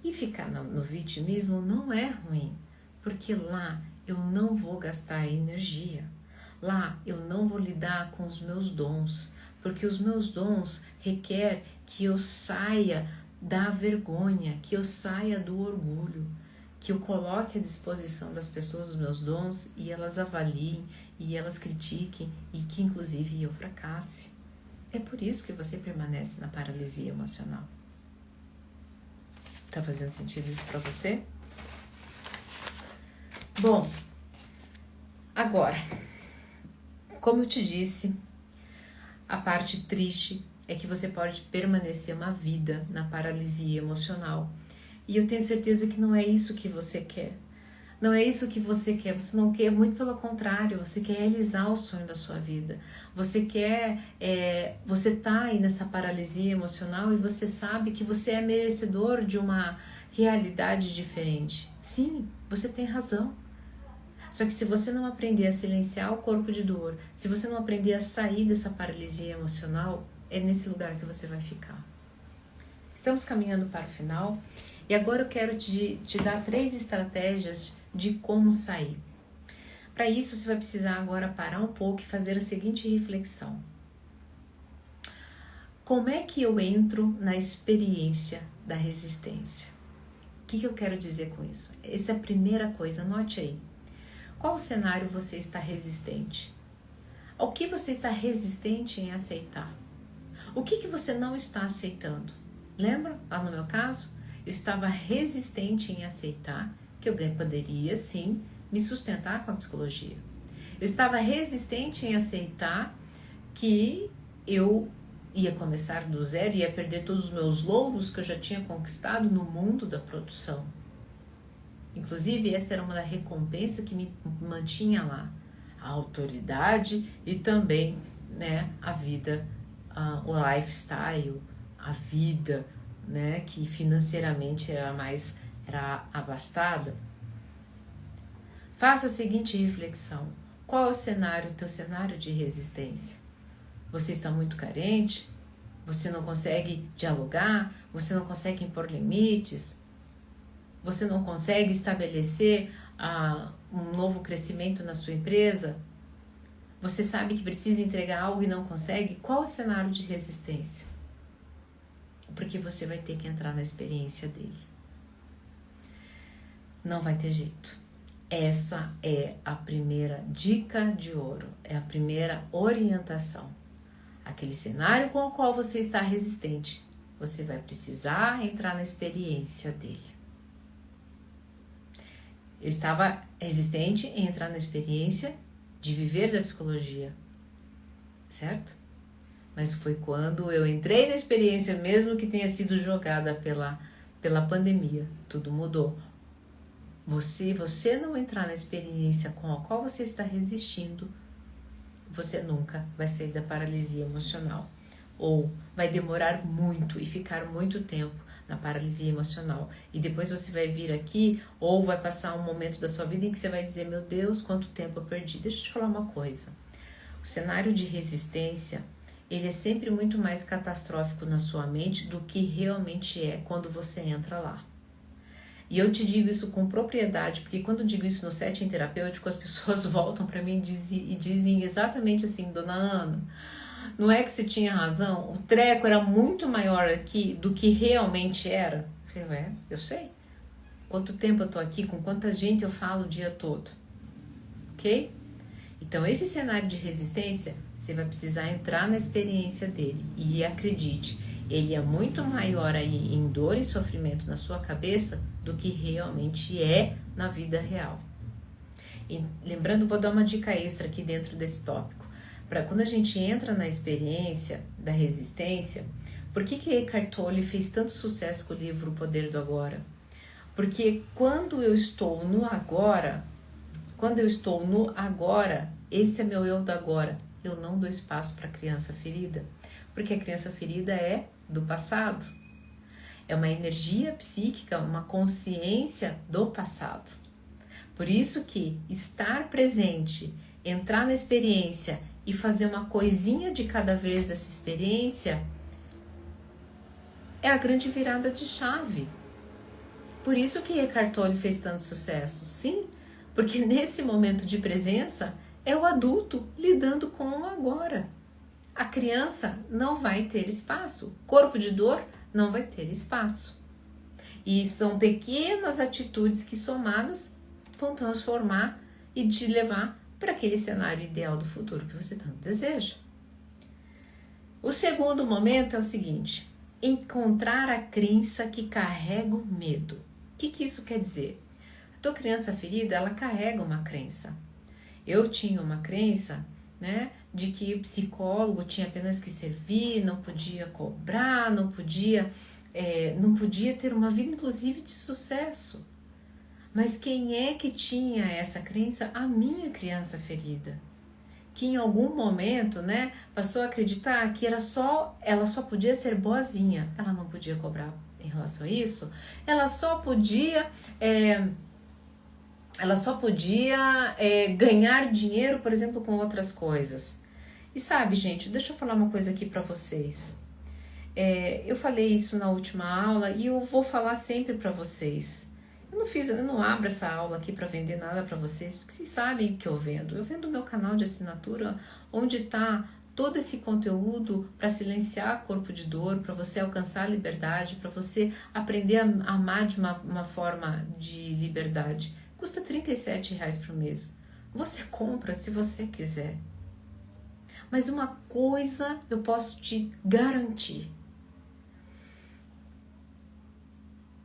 E ficar no vitimismo não é ruim, porque lá eu não vou gastar energia, lá eu não vou lidar com os meus dons, porque os meus dons requer que eu saia da vergonha, que eu saia do orgulho, que eu coloque à disposição das pessoas os meus dons e elas avaliem e elas critiquem e que inclusive eu fracasse. É por isso que você permanece na paralisia emocional. Tá fazendo sentido isso para você? Bom, agora, como eu te disse, a parte triste é que você pode permanecer uma vida na paralisia emocional. E eu tenho certeza que não é isso que você quer. Não é isso que você quer. Você não quer, muito pelo contrário, você quer realizar o sonho da sua vida. Você quer, você tá aí nessa paralisia emocional e você sabe que você é merecedor de uma realidade diferente. Sim, você tem razão. Só que se você não aprender a silenciar o corpo de dor, se você não aprender a sair dessa paralisia emocional, é nesse lugar que você vai ficar. Estamos caminhando para o final e agora eu quero te dar 3 estratégias de como sair. Para isso, você vai precisar agora parar um pouco e fazer a seguinte reflexão. Como é que eu entro na experiência da resistência? O que eu quero dizer com isso? Essa é a primeira coisa, anote aí. Qual cenário você está resistente? Ao que você está resistente em aceitar? O que você não está aceitando? Lembra? Lá no meu caso, eu estava resistente em aceitar que eu poderia, sim, me sustentar com a psicologia. Eu estava resistente em aceitar que eu ia começar do zero e ia perder todos os meus louros que eu já tinha conquistado no mundo da produção. Inclusive, essa era uma recompensa que me mantinha lá. A autoridade e também, né, a vida, o lifestyle, a vida, né, que financeiramente era abastada. Faça a seguinte reflexão. Qual é o teu cenário de resistência? Você está muito carente? Você não consegue dialogar? Você não consegue impor limites? Você não consegue estabelecer um novo crescimento na sua empresa? Você sabe que precisa entregar algo e não consegue? Qual é o cenário de resistência? Porque você vai ter que entrar na experiência dele. Não vai ter jeito. Essa é a primeira dica de ouro, é a primeira orientação. Aquele cenário com o qual você está resistente, você vai precisar entrar na experiência dele. Eu estava resistente em entrar na experiência de viver da psicologia, certo? Mas foi quando eu entrei na experiência, mesmo que tenha sido jogada pela pandemia, tudo mudou. Você não entrar na experiência com a qual você está resistindo, você nunca vai sair da paralisia emocional. Ou vai demorar muito e ficar muito tempo na paralisia emocional. E depois você vai vir aqui, ou vai passar um momento da sua vida em que você vai dizer, meu Deus, quanto tempo eu perdi. Deixa eu te falar uma coisa. O cenário de resistência, ele é sempre muito mais catastrófico na sua mente do que realmente é quando você entra lá. E eu te digo isso com propriedade, porque quando eu digo isso no setting terapêutico, as pessoas voltam para mim e dizem exatamente assim, Dona Ana, não é que você tinha razão? O treco era muito maior aqui do que realmente era. Eu falei, eu sei. Quanto tempo eu tô aqui, com quanta gente eu falo o dia todo. Ok? Então, esse cenário de resistência, você vai precisar entrar na experiência dele. E acredite, ele é muito maior aí em dor e sofrimento na sua cabeça do que realmente é na vida real. E, lembrando, vou dar uma dica extra aqui dentro desse tópico. Para quando a gente entra na experiência da resistência, por que Eckhart Tolle fez tanto sucesso com o livro O Poder do Agora? Porque quando eu estou no agora, esse é meu eu do agora, eu não dou espaço para a criança ferida, porque a criança ferida é do passado. É uma energia psíquica, uma consciência do passado. Por isso que estar presente, entrar na experiência e fazer uma coisinha de cada vez dessa experiência é a grande virada de chave. Por isso que Eckhart Tolle fez tanto sucesso. Sim, porque nesse momento de presença é o adulto lidando com o agora. A criança não vai ter espaço. Corpo de dor não vai ter espaço. E são pequenas atitudes que somadas vão transformar e te levar para aquele cenário ideal do futuro que você tanto deseja. O segundo momento é o seguinte: encontrar a crença que carrega o medo. O que isso quer dizer? A tua criança ferida, ela carrega uma crença. Eu tinha uma crença, né, de que o psicólogo tinha apenas que servir, não podia cobrar, não podia ter uma vida, inclusive, de sucesso. Mas quem é que tinha essa crença? A minha criança ferida, que em algum momento, né, passou a acreditar que ela só podia ser boazinha, ela não podia cobrar em relação a isso, ela só podia ganhar dinheiro, por exemplo, com outras coisas. E sabe, gente, deixa eu falar uma coisa aqui para vocês. Eu falei isso na última aula e eu vou falar sempre para vocês. Eu não abro essa aula aqui para vender nada para vocês, porque vocês sabem o que eu vendo. Eu vendo o meu canal de assinatura, onde está todo esse conteúdo para silenciar corpo de dor, para você alcançar a liberdade, para você aprender a amar de uma forma de liberdade. Custa R$37 por mês. Você compra se você quiser. Mas uma coisa eu posso te garantir.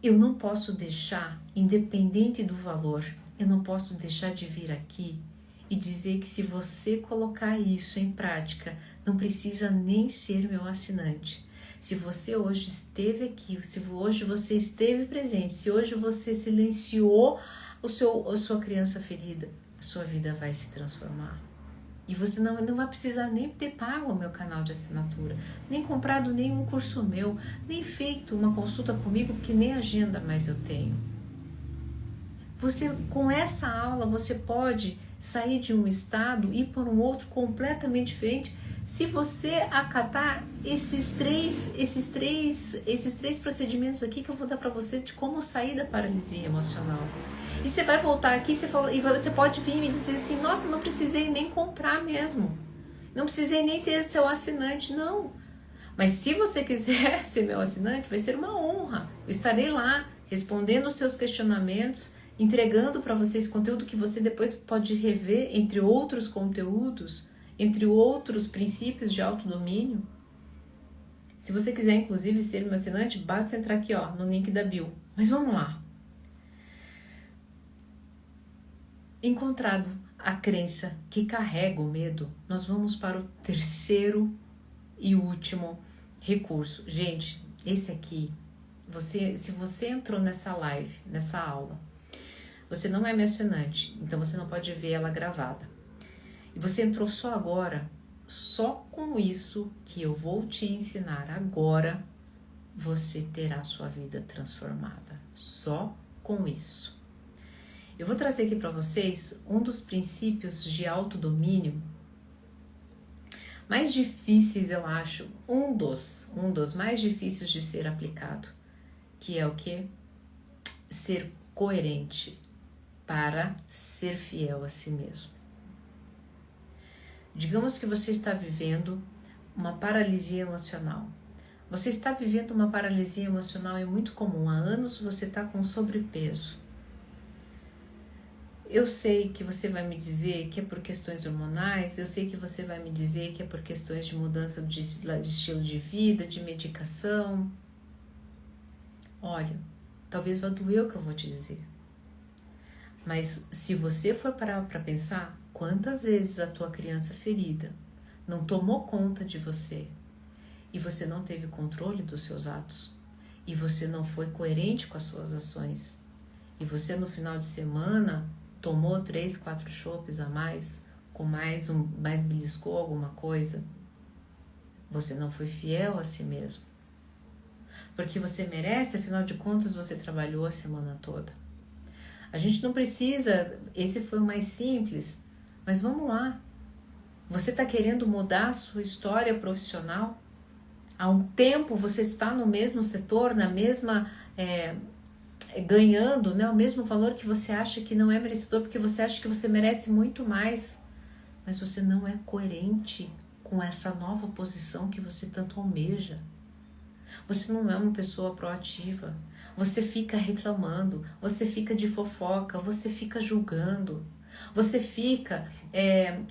Eu não posso deixar, independente do valor, eu não posso deixar de vir aqui e dizer que se você colocar isso em prática, não precisa nem ser meu assinante. Se você hoje esteve aqui, se hoje você esteve presente, se hoje você silenciou a sua criança ferida, a sua vida vai se transformar. E você não vai precisar nem ter pago o meu canal de assinatura, nem comprado nenhum curso meu, nem feito uma consulta comigo, porque nem agenda mais eu tenho. Com essa aula, você pode sair de um estado e ir para um outro completamente diferente, se você acatar esses três procedimentos aqui que eu vou dar para você de como sair da paralisia emocional. E você vai voltar aqui e você pode vir me dizer assim: nossa, não precisei nem comprar mesmo. Não precisei nem ser seu assinante, não. Mas se você quiser ser meu assinante, vai ser uma honra. Eu estarei lá respondendo os seus questionamentos, entregando para vocês conteúdo que você depois pode rever, entre outros conteúdos, entre outros princípios de autodomínio. Se você quiser, inclusive, ser meu assinante, basta entrar aqui, ó, no link da bio. Mas vamos lá. Encontrado a crença que carrega o medo, nós vamos para o terceiro e último recurso. Gente, esse aqui, se você entrou nessa live, nessa aula, você não é meu assinante, então você não pode ver ela gravada. E você entrou só agora, só com isso que eu vou te ensinar agora, você terá sua vida transformada. Só com isso. Eu vou trazer aqui para vocês um dos princípios de autodomínio mais difíceis, eu acho, um dos mais difíceis de ser aplicado, que é o quê? Ser coerente para ser fiel a si mesmo. Digamos que você está vivendo uma paralisia emocional. Você está vivendo uma paralisia emocional, é muito comum. Há anos você está com sobrepeso. Eu sei que você vai me dizer que é por questões hormonais, eu sei que você vai me dizer que é por questões de mudança de estilo de vida, de medicação. Olha, talvez vá doer o que eu vou te dizer. Mas se você for parar para pensar, quantas vezes a tua criança ferida não tomou conta de você e você não teve controle dos seus atos e você não foi coerente com as suas ações e você no final de semana tomou 3, 4 chopes a mais, com mais beliscou alguma coisa, você não foi fiel a si mesmo. Porque você merece, afinal de contas você trabalhou a semana toda. A gente não precisa, esse foi o mais simples, mas vamos lá. Você está querendo mudar a sua história profissional? Há um tempo você está no mesmo setor, na mesma, ganhando, né, o mesmo valor que você acha que não é merecedor, porque você acha que você merece muito mais, mas você não é coerente com essa nova posição que você tanto almeja. Você não é uma pessoa proativa. Você fica reclamando, você fica de fofoca, você fica julgando. Você fica,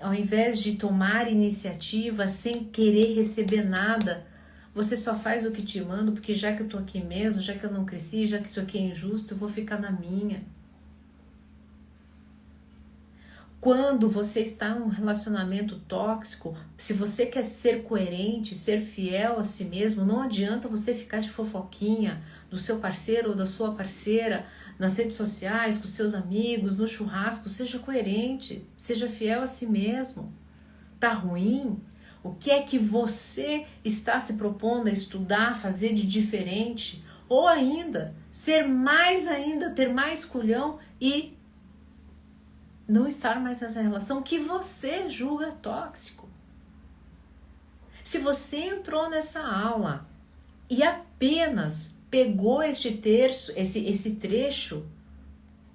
ao invés de tomar iniciativa sem querer receber nada, você só faz o que te mando, porque já que eu tô aqui mesmo, já que eu não cresci, já que isso aqui é injusto, eu vou ficar na minha. Quando você está em um relacionamento tóxico, se você quer ser coerente, ser fiel a si mesmo, não adianta você ficar de fofoquinha do seu parceiro ou da sua parceira nas redes sociais, com seus amigos, no churrasco. Seja coerente, seja fiel a si mesmo. Tá ruim? O que é que você está se propondo a estudar, fazer de diferente? Ou ainda, ser mais ainda, ter mais culhão e não estar mais nessa relação que você julga tóxico. Se você entrou nessa aula e apenas pegou este terço, esse trecho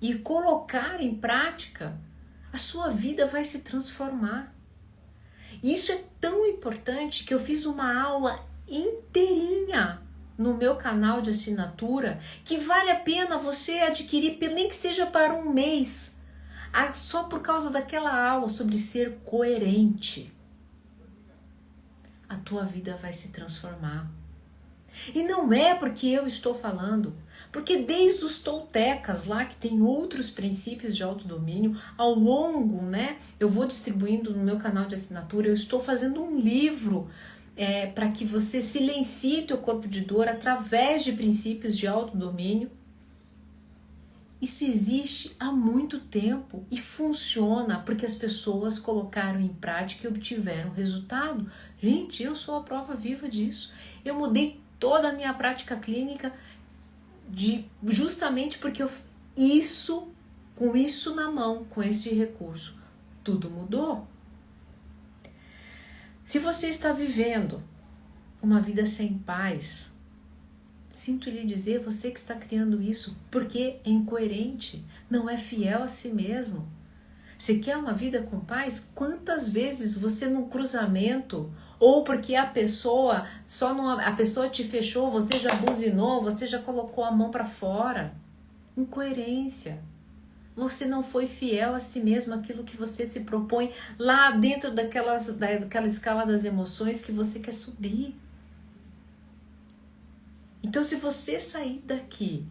e colocar em prática, a sua vida vai se transformar. Isso é tão importante que eu fiz uma aula inteirinha no meu canal de assinatura que vale a pena você adquirir, nem que seja para um mês. Só por causa daquela aula sobre ser coerente, a tua vida vai se transformar. E não é porque eu estou falando, porque desde os toltecas lá, que tem outros princípios de autodomínio, ao longo, né, eu vou distribuindo no meu canal de assinatura, eu estou fazendo um livro para que você silencie teu corpo de dor através de princípios de autodomínio. Isso existe há muito tempo e funciona porque as pessoas colocaram em prática e obtiveram resultado. Gente, eu sou a prova viva disso. Eu mudei toda a minha prática clínica justamente porque com isso na mão, com esse recurso, tudo mudou. Se você está vivendo uma vida sem paz, sinto lhe dizer, você que está criando isso, porque é incoerente, não é fiel a si mesmo. Você quer uma vida com paz? Quantas vezes você num cruzamento, ou porque a pessoa te fechou, você já buzinou, você já colocou a mão para fora? Incoerência. Você não foi fiel a si mesmo, aquilo que você se propõe lá dentro daquela escala das emoções que você quer subir. Então, se você sair daqui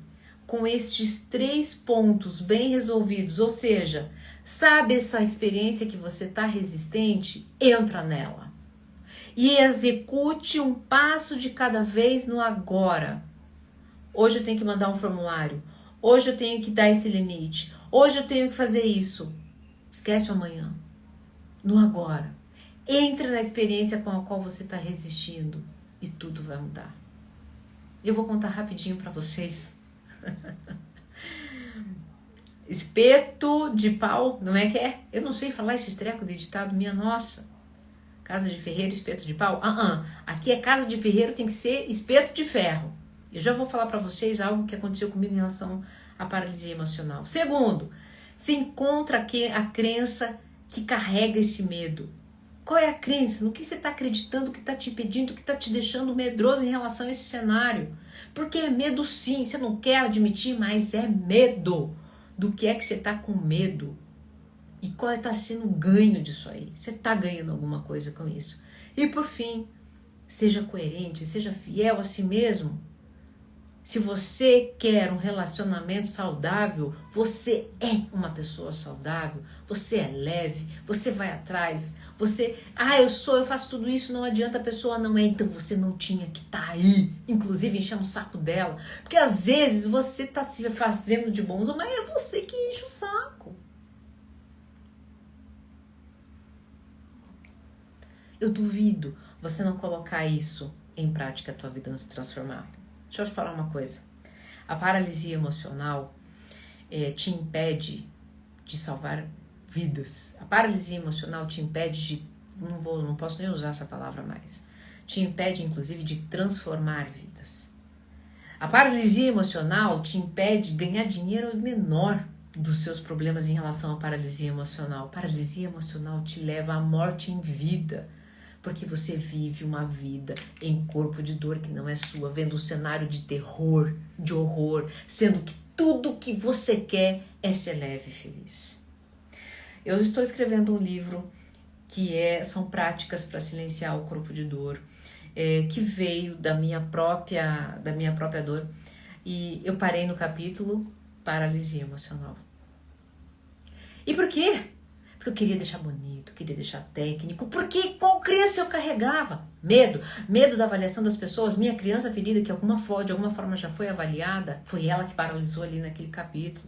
com estes 3 pontos bem resolvidos, ou seja, sabe essa experiência que você está resistente, entra nela. E execute um passo de cada vez no agora. Hoje eu tenho que mandar um formulário. Hoje eu tenho que dar esse limite. Hoje eu tenho que fazer isso. Esquece o amanhã. No agora. Entre na experiência com a qual você está resistindo e tudo vai mudar. Eu vou contar rapidinho para vocês. Espeto de pau, não é que é? Eu não sei falar esse treco de ditado, minha nossa. Casa de ferreiro, espeto de pau? Aqui é casa de ferreiro, tem que ser espeto de ferro. Eu já vou falar para vocês algo que aconteceu comigo em relação à paralisia emocional. Segundo, se encontra aqui a crença que carrega esse medo. Qual é a crença? No que você está acreditando, que está te impedindo, que está te deixando medroso em relação a esse cenário? Porque é medo sim, você não quer admitir, mas é medo. Do que é que você está com medo? E qual está sendo o ganho disso aí? Você está ganhando alguma coisa com isso? E por fim, seja coerente, seja fiel a si mesmo. Se você quer um relacionamento saudável, você é uma pessoa saudável, você é leve, você vai atrás, você, eu faço tudo isso, não adianta, a pessoa não é, então você não tinha que estar aí, inclusive enchendo o saco dela, porque às vezes você está se fazendo de bonzo, mas é você que enche o saco. Eu duvido você não colocar isso em prática, a tua vida não se transformar. Deixa eu te falar uma coisa. A paralisia emocional te impede de salvar vidas. A paralisia emocional te impede de... Não posso nem usar essa palavra mais. Te impede, inclusive, de transformar vidas. A paralisia emocional te impede de ganhar dinheiro menor dos seus problemas em relação à paralisia emocional. Paralisia emocional te leva à morte em vida, porque você vive uma vida em corpo de dor que não é sua, vendo um cenário de terror, de horror, sendo que tudo que você quer é ser leve e feliz. Eu estou escrevendo um livro que são práticas para silenciar o corpo de dor, que veio da minha própria dor, e eu parei no capítulo paralisia emocional. E por quê? Porque eu queria deixar bonito, queria deixar técnico, porque qual crença eu carregava? Medo da avaliação das pessoas. Minha criança ferida, que de alguma forma já foi avaliada, foi ela que paralisou ali naquele capítulo.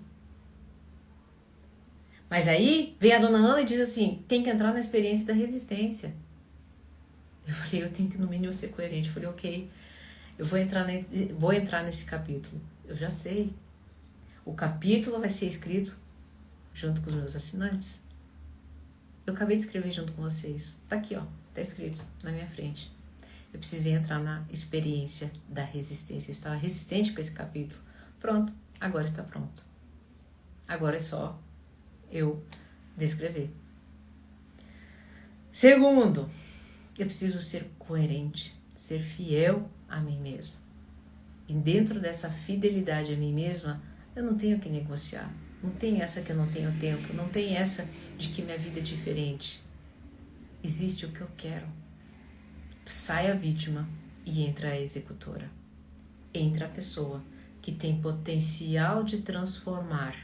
Mas aí vem a dona Ana e diz assim, tem que entrar na experiência da resistência. Eu falei, eu tenho que no mínimo ser coerente. Eu falei, ok, eu vou entrar nesse capítulo. Eu já sei. O capítulo vai ser escrito junto com os meus assinantes. Eu acabei de escrever junto com vocês. Tá aqui, ó. Tá escrito na minha frente. Eu precisei entrar na experiência da resistência. Eu estava resistente com esse capítulo. Pronto. Agora está pronto. Agora é só eu descrever. Segundo, eu preciso ser coerente, ser fiel a mim mesma. E dentro dessa fidelidade a mim mesma, eu não tenho que negociar. Não tem essa que eu não tenho tempo, não tem essa de que minha vida é diferente. Existe o que eu quero. Sai a vítima e entra a executora. Entra a pessoa que tem potencial de transformar.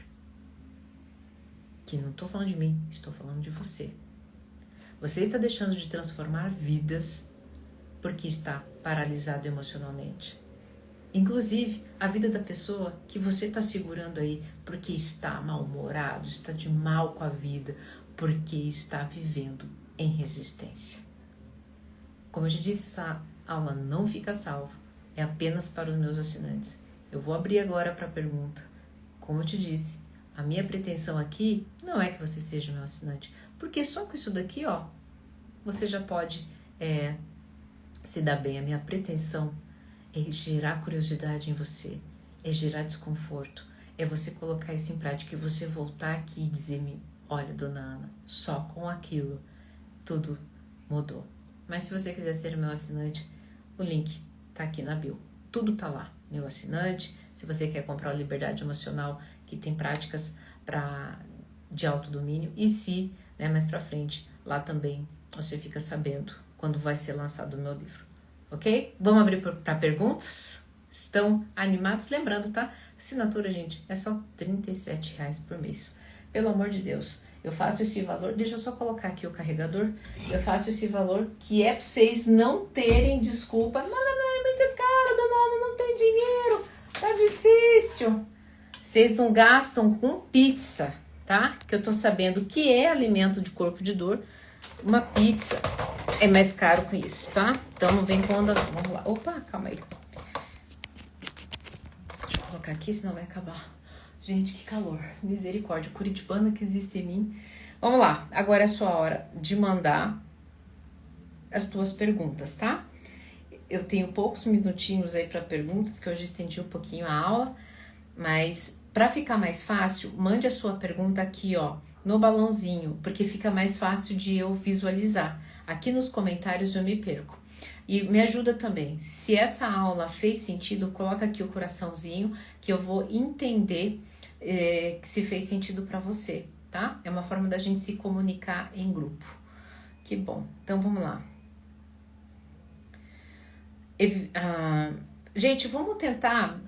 Que não estou falando de mim, estou falando de você. Você está deixando de transformar vidas porque está paralisado emocionalmente. Inclusive, a vida da pessoa que você está segurando aí porque está mal-humorado, está de mal com a vida, porque está vivendo em resistência. Como eu te disse, essa aula não fica salva, é apenas para os meus assinantes. Eu vou abrir agora para a pergunta. Como eu te disse, a minha pretensão aqui não é que você seja meu assinante, porque só com isso daqui, ó, você já pode se dar bem. A minha pretensão é gerar curiosidade em você, é gerar desconforto, é você colocar isso em prática e você voltar aqui e dizer-me, olha, dona Ana, só com aquilo tudo mudou. Mas se você quiser ser meu assinante, o link tá aqui na bio. Tudo tá lá, meu assinante. Se você quer comprar o Liberdade Emocional, que tem práticas de autodomínio, e se, mais pra frente, lá também você fica sabendo quando vai ser lançado o meu livro. Ok? Vamos abrir para perguntas? Estão animados? Lembrando, tá? Assinatura, gente, é só R$37 por mês. Pelo amor de Deus, eu faço esse valor, deixa eu só colocar aqui o carregador, eu faço esse valor que é para vocês não terem desculpa. Mas não é muito caro, dona, não tem dinheiro, tá difícil. Vocês não gastam com pizza, tá? Que eu tô sabendo que é alimento de corpo de dor. Uma pizza é mais caro com isso, tá? Então não vem com onda não. Vamos lá. Opa, calma aí. Deixa eu colocar aqui, senão vai acabar. Gente, que calor. Misericórdia. Curitibana que existe em mim. Vamos lá. Agora é a sua hora de mandar as tuas perguntas, tá? Eu tenho poucos minutinhos aí para perguntas, que hoje estendi um pouquinho a aula. Mas para ficar mais fácil, mande a sua pergunta aqui, ó, no balãozinho, porque fica mais fácil de eu visualizar. Aqui nos comentários eu me perco. E me ajuda também. Se essa aula fez sentido, coloca aqui o coraçãozinho, que eu vou entender que se fez sentido para você, tá? É uma forma da gente se comunicar em grupo. Que bom. Então vamos lá. Gente, vamos tentar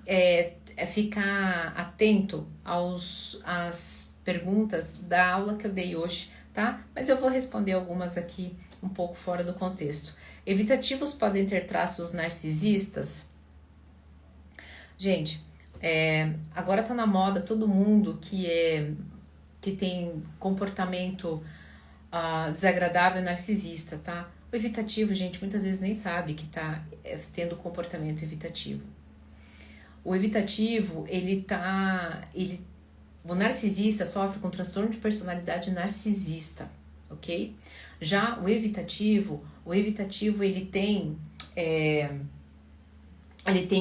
ficar atento às perguntas da aula que eu dei hoje, tá? Mas eu vou responder algumas aqui um pouco fora do contexto. Evitativos podem ter traços narcisistas? Gente, agora tá na moda todo mundo que tem comportamento desagradável narcisista, tá? O evitativo, gente, muitas vezes nem sabe que tá tendo comportamento evitativo. O evitativo, o narcisista sofre com transtorno de personalidade narcisista, ok? Já o evitativo ele tem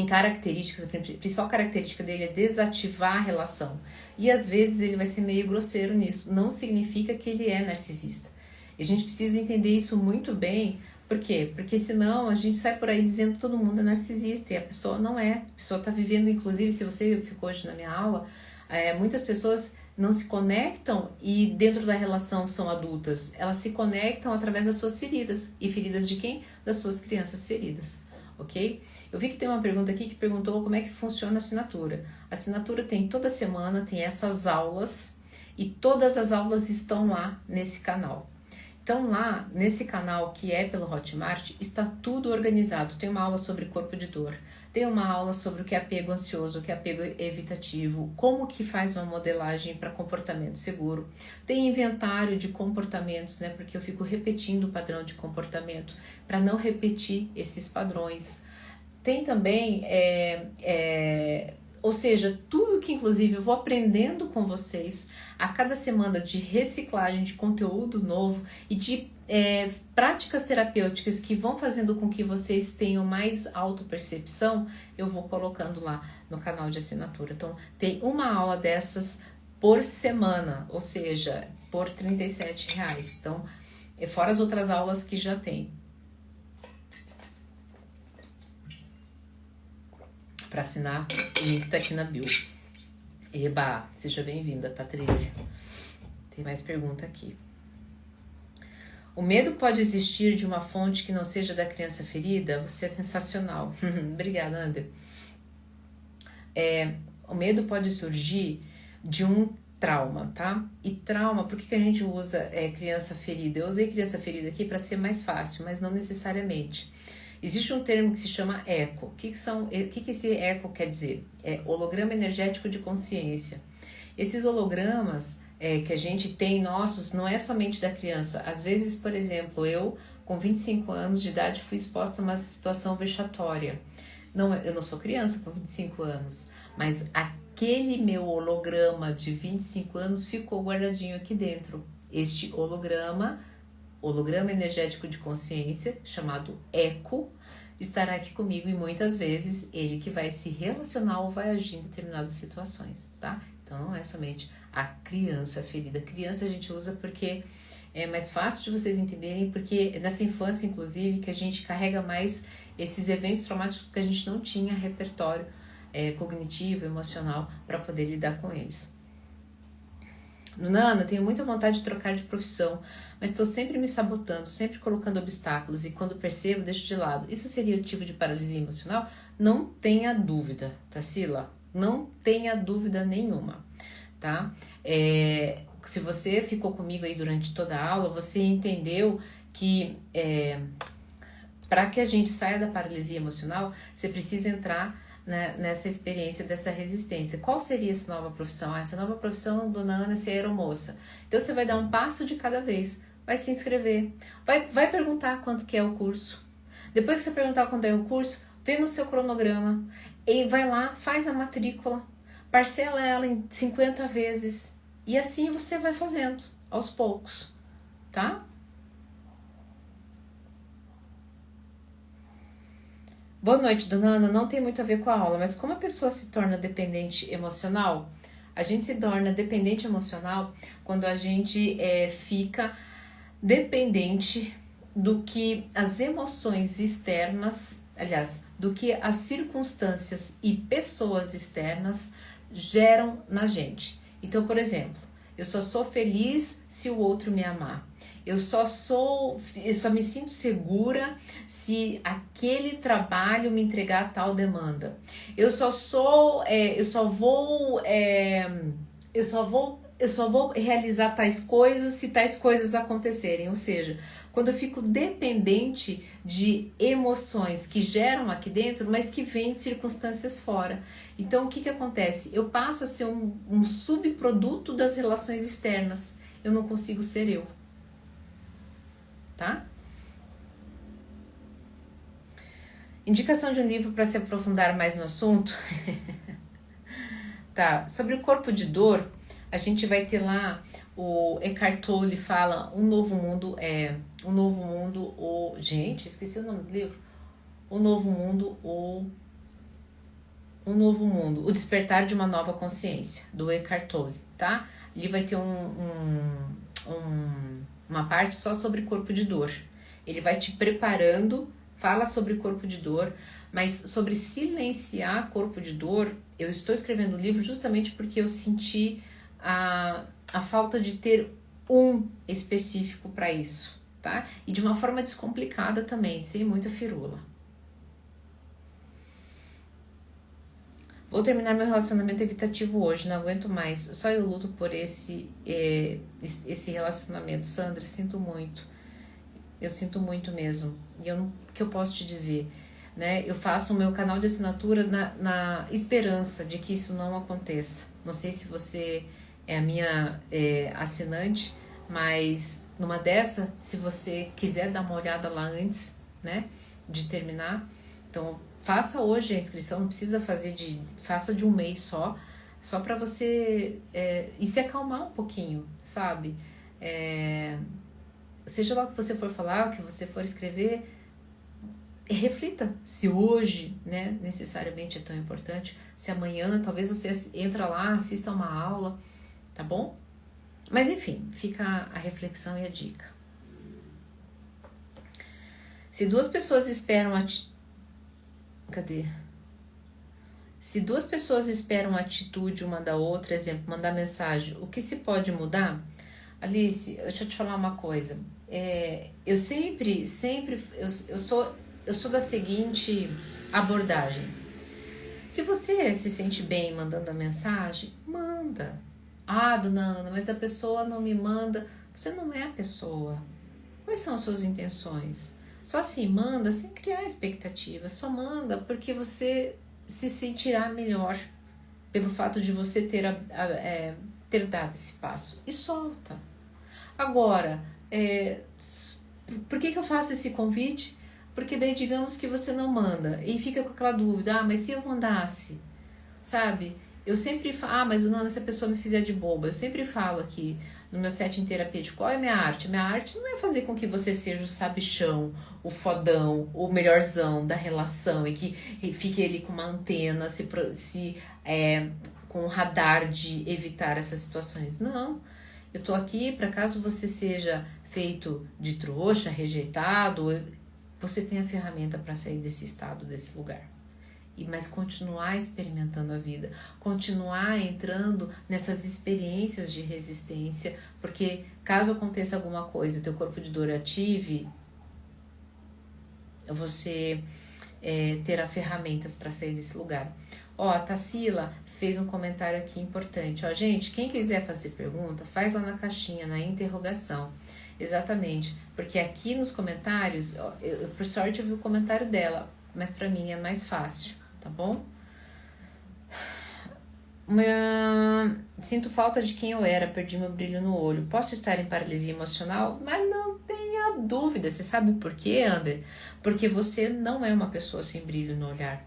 características, a principal característica dele é desativar a relação. E às vezes ele vai ser meio grosseiro nisso, não significa que ele é narcisista. E a gente precisa entender isso muito bem. Por quê? Porque senão a gente sai por aí dizendo que todo mundo é narcisista e a pessoa não é. A pessoa está vivendo, inclusive, se você ficou hoje na minha aula, muitas pessoas não se conectam e dentro da relação são adultas. Elas se conectam através das suas feridas. E feridas de quem? Das suas crianças feridas. Ok? Eu vi que tem uma pergunta aqui que perguntou como é que funciona a assinatura. A assinatura tem toda semana, tem essas aulas e todas as aulas estão lá nesse canal. Então lá, nesse canal que é pelo Hotmart, está tudo organizado. Tem uma aula sobre corpo de dor, tem uma aula sobre o que é apego ansioso, o que é apego evitativo, como que faz uma modelagem para comportamento seguro. Tem inventário de comportamentos, né? Porque eu fico repetindo o padrão de comportamento para não repetir esses padrões. Tem também, ou seja, tudo que inclusive eu vou aprendendo com vocês a cada semana de reciclagem de conteúdo novo e de práticas terapêuticas que vão fazendo com que vocês tenham mais autopercepção, eu vou colocando lá no canal de assinatura. Então, tem uma aula dessas por semana, ou seja, por R$37. Então, fora as outras aulas que já tem. Para assinar, o link tá aqui na bio. Eba, seja bem-vinda, Patrícia. Tem mais pergunta aqui. O medo pode existir de uma fonte que não seja da criança ferida? Você é sensacional. Obrigada, Ander. O medo pode surgir de um trauma, tá? E trauma, por que a gente usa criança ferida? Eu usei criança ferida aqui para ser mais fácil, mas não necessariamente. Existe um termo que se chama eco. O que esse eco quer dizer? É holograma energético de consciência. Esses hologramas que a gente tem nossos não é somente da criança. Às vezes, por exemplo, eu com 25 anos de idade fui exposta a uma situação vexatória. Eu não sou criança com 25 anos, mas aquele meu holograma de 25 anos ficou guardadinho aqui dentro. Este holograma energético de consciência, chamado eco, estará aqui comigo e muitas vezes ele que vai se relacionar ou vai agir em determinadas situações, tá? Então não é somente a criança ferida. Criança a gente usa porque é mais fácil de vocês entenderem, porque nessa infância, inclusive, que a gente carrega mais esses eventos traumáticos porque a gente não tinha repertório cognitivo, emocional para poder lidar com eles. Nana, tenho muita vontade de trocar de profissão, mas estou sempre me sabotando, sempre colocando obstáculos e quando percebo, deixo de lado. Isso seria o tipo de paralisia emocional? Não tenha dúvida, Tarsila, não tenha dúvida nenhuma, tá? Se você ficou comigo aí durante toda a aula, você entendeu que para que a gente saia da paralisia emocional, você precisa entrar nessa experiência dessa resistência. Qual seria essa nova profissão? Essa nova profissão, dona Ana, é ser aeromoça. Então você vai dar um passo de cada vez, vai se inscrever, vai perguntar quanto que é o curso. Depois que você perguntar quanto é o curso, vê no seu cronograma, e vai lá, faz a matrícula, parcela ela em 50 vezes e assim você vai fazendo aos poucos, tá? Boa noite, dona Ana. Não tem muito a ver com a aula, mas como a pessoa se torna dependente emocional? A gente se torna dependente emocional quando a gente fica dependente do que as emoções externas, aliás, do que as circunstâncias e pessoas externas geram na gente. Então, por exemplo, eu só sou feliz se o outro me amar. Eu só me sinto segura se aquele trabalho me entregar tal demanda. Eu só vou realizar tais coisas se tais coisas acontecerem. Ou seja, quando eu fico dependente de emoções que geram aqui dentro, mas que vêm de circunstâncias fora. Então, o que acontece? Eu passo a ser um subproduto das relações externas. Eu não consigo ser eu. Tá? Indicação de um livro para se aprofundar mais no assunto. Tá, sobre o corpo de dor, a gente vai ter lá o Eckhart Tolle fala gente, esqueci o nome do livro. O Despertar de uma Nova Consciência, do Eckhart Tolle, tá? Ele vai ter uma parte só sobre corpo de dor. Ele vai te preparando, fala sobre corpo de dor, mas sobre silenciar corpo de dor, eu estou escrevendo o livro justamente porque eu senti a falta de ter um específico para isso, tá? E de uma forma descomplicada também, sem muita firula. Vou terminar meu relacionamento evitativo hoje, não aguento mais. Só eu luto por esse relacionamento. Sandra, sinto muito. Eu sinto muito mesmo. E o que eu posso te dizer? Né? Eu faço o meu canal de assinatura na esperança de que isso não aconteça. Não sei se você é a minha assinante, mas numa dessa, se você quiser dar uma olhada lá antes, né, de terminar, então faça hoje a inscrição, não precisa faça de um mês só para você e se acalmar um pouquinho, sabe? Seja lá o que você for falar, o que você for escrever, reflita se hoje, né, necessariamente é tão importante, se amanhã, talvez você entra lá, assista uma aula, tá bom? Mas enfim, fica a reflexão e a dica. Se duas pessoas esperam Se duas pessoas esperam a atitude uma da outra, exemplo, mandar mensagem, o que se pode mudar? Alice, deixa eu te falar uma coisa. Eu sou da seguinte abordagem. Se você se sente bem mandando a mensagem, manda. Ah, dona Ana, mas a pessoa não me manda. Você não é a pessoa. Quais são as suas intenções? Só assim, manda sem criar expectativa. Só manda porque você se sentirá melhor pelo fato de você ter dado esse passo. E solta. Agora, por que eu faço esse convite? Porque daí digamos que você não manda e fica com aquela dúvida, mas se eu mandasse, sabe? Eu sempre falo, mas Ana, se a pessoa me fizer de boba, eu sempre falo aqui no meu set em terapia de qual é a minha arte? Minha arte não é fazer com que você seja o sabichão, o fodão, o melhorzão da relação e que fique ali com uma antena, com um radar de evitar essas situações. Não, eu tô aqui para caso você seja feito de trouxa, rejeitado, você tem a ferramenta para sair desse estado, desse lugar. Mas continuar experimentando a vida, continuar entrando nessas experiências de resistência, porque caso aconteça alguma coisa e teu corpo de dor ative, você terá ferramentas para sair desse lugar. A Tarsila fez um comentário aqui importante. Gente, quem quiser fazer pergunta, faz lá na caixinha, na interrogação. Exatamente, porque aqui nos comentários, por sorte eu vi o comentário dela, mas para mim é mais fácil. Tá bom? Sinto falta de quem eu era, perdi meu brilho no olho. Posso estar em paralisia emocional? Mas não tenha dúvida. Você sabe por quê, André? Porque você não é uma pessoa sem brilho no olhar.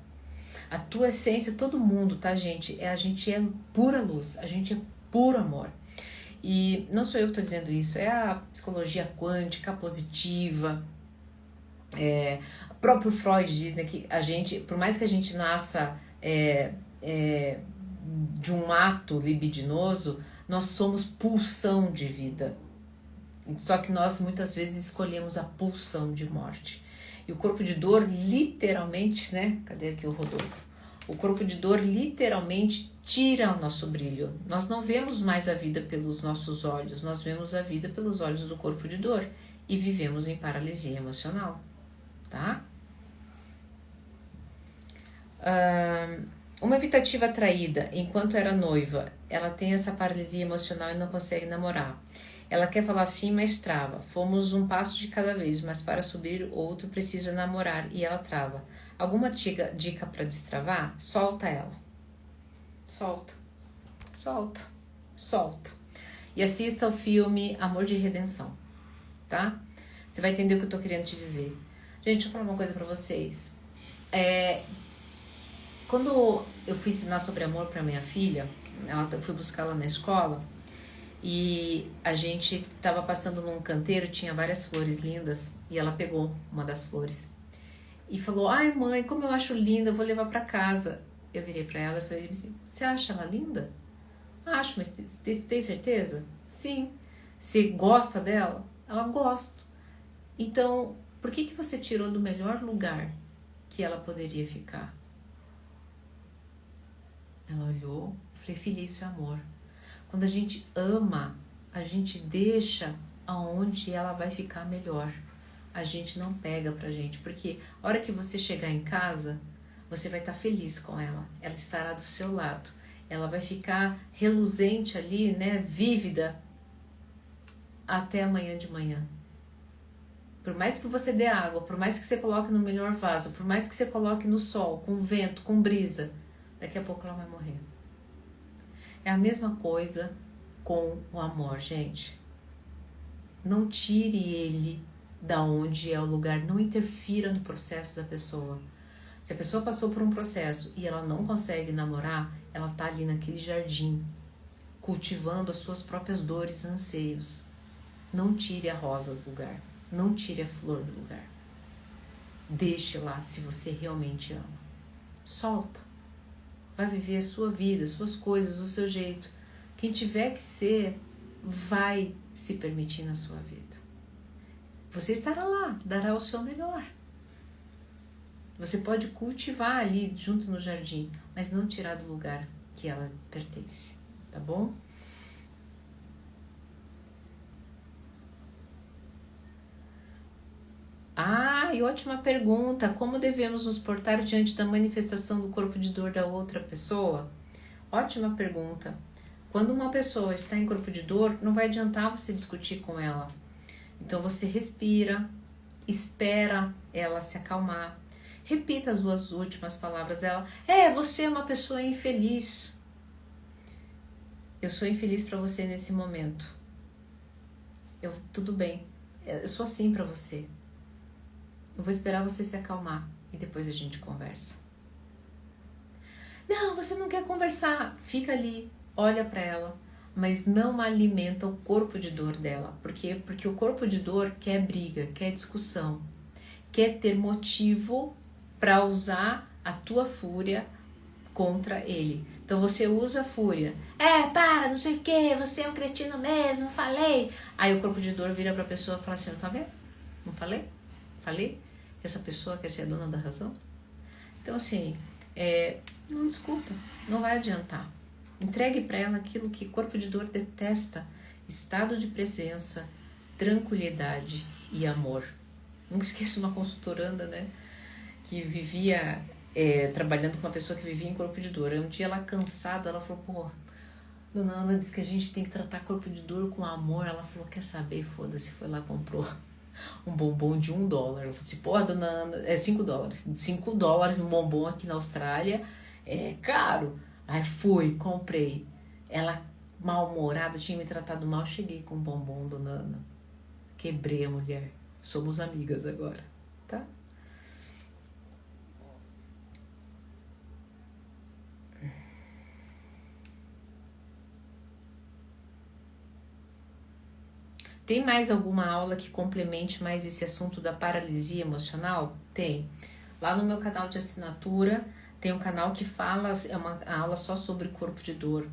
A tua essência, todo mundo, tá, gente? A gente é pura luz, a gente é puro amor. E não sou eu que estou dizendo isso, é a psicologia quântica, positiva. O próprio Freud diz, né, que a gente, por mais que a gente nasça de um ato libidinoso, nós somos pulsão de vida. Só que nós muitas vezes escolhemos a pulsão de morte. E o corpo de dor, literalmente, né? Cadê aqui o Rodolfo? O corpo de dor literalmente tira o nosso brilho. Nós não vemos mais a vida pelos nossos olhos, nós vemos a vida pelos olhos do corpo de dor e vivemos em paralisia emocional, tá? Uma evitativa atraída, enquanto era noiva, ela tem essa paralisia emocional e não consegue namorar. Ela quer falar sim, mas trava. Fomos um passo de cada vez, mas para subir outro precisa namorar e ela trava. Alguma dica para destravar? Solta ela. Solta. Solta. Solta. E assista o filme Amor de Redenção, tá? Você vai entender o que eu tô querendo te dizer. Gente, deixa eu falar uma coisa pra vocês. Quando eu fui ensinar sobre amor pra minha filha, eu fui buscá-la na escola e a gente tava passando num canteiro, tinha várias flores lindas e ela pegou uma das flores e falou: ai mãe, como eu acho linda, eu vou levar pra casa. Eu virei pra ela e falei assim: você acha ela linda? Acho, mas tem certeza? Sim. Você gosta dela? Ela gosta. Então, por que você tirou do melhor lugar que ela poderia ficar? Ela olhou, falei: filha, isso é amor. Quando a gente ama, a gente deixa aonde ela vai ficar melhor. A gente não pega pra gente, porque a hora que você chegar em casa, você vai estar feliz com ela. Ela estará do seu lado. Ela vai ficar reluzente ali, né, vívida, até amanhã de manhã. Por mais que você dê água, por mais que você coloque no melhor vaso, por mais que você coloque no sol, com vento, com brisa, daqui a pouco ela vai morrer. É a mesma coisa com o amor, gente. Não tire ele da onde é o lugar, não interfira no processo da pessoa. Se a pessoa passou por um processo e ela não consegue namorar, ela tá ali naquele jardim, cultivando as suas próprias dores e anseios. Não tire a rosa do lugar, não tire a flor do lugar. Deixe lá se você realmente ama. Solta. Vai viver a sua vida, as suas coisas, o seu jeito. Quem tiver que ser, vai se permitir na sua vida. Você estará lá, dará o seu melhor. Você pode cultivar ali junto no jardim, mas não tirar do lugar que ela pertence, tá bom? E ótima pergunta. Como devemos nos portar diante da manifestação do corpo de dor da outra pessoa? Ótima pergunta. Quando uma pessoa está em corpo de dor, não vai adiantar você discutir com ela. Então você respira, espera ela se acalmar. Repita as duas últimas palavras dela. Você é uma pessoa infeliz. Eu sou infeliz para você nesse momento. Tudo bem. Eu sou assim para você. Eu vou esperar você se acalmar e depois a gente conversa. Não, você não quer conversar. Fica ali, olha para ela, mas não alimenta o corpo de dor dela. Por quê? Porque o corpo de dor quer briga, quer discussão, quer ter motivo para usar a tua fúria contra ele. Então você usa a fúria. Para, não sei o que, você é um cretino mesmo, falei. Aí o corpo de dor vira pra pessoa e fala assim: não tá vendo? Não falei? Falei que essa pessoa quer ser a dona da razão? Então assim, não discuta, não vai adiantar. Entregue para ela aquilo que o corpo de dor detesta: estado de presença, tranquilidade e amor. Nunca esqueço uma consultoranda, né, que vivia trabalhando com uma pessoa que vivia em corpo de dor. Um dia ela cansada, ela falou: dona Ana disse que a gente tem que tratar corpo de dor com amor. Ela falou: quer saber, foda-se. Foi lá, comprou um bombom de $1. Eu falei assim: dona Ana, $5. $5 um bombom aqui na Austrália é caro. Aí fui, comprei. Ela mal-humorada, tinha me tratado mal, cheguei com um bombom, dona Ana. Quebrei a mulher. Somos amigas agora, tá? Tem mais alguma aula que complemente mais esse assunto da paralisia emocional? Tem. Lá no meu canal de assinatura, tem um canal que fala, é uma aula só sobre corpo de dor.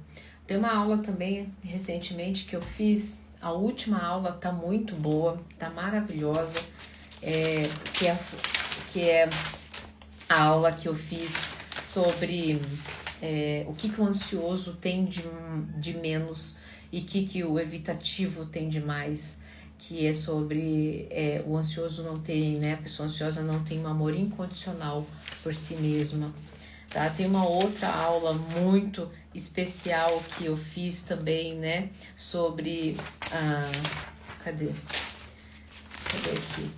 Tem uma aula também, recentemente, que eu fiz. A última aula tá muito boa, tá maravilhosa. Que é a aula que eu fiz sobre o que o ansioso tem de menos e o que o evitativo tem de mais, que é sobre o ansioso não tem, né? A pessoa ansiosa não tem um amor incondicional por si mesma. Tá? Tem uma outra aula muito especial que eu fiz também, né? Sobre cadê aqui?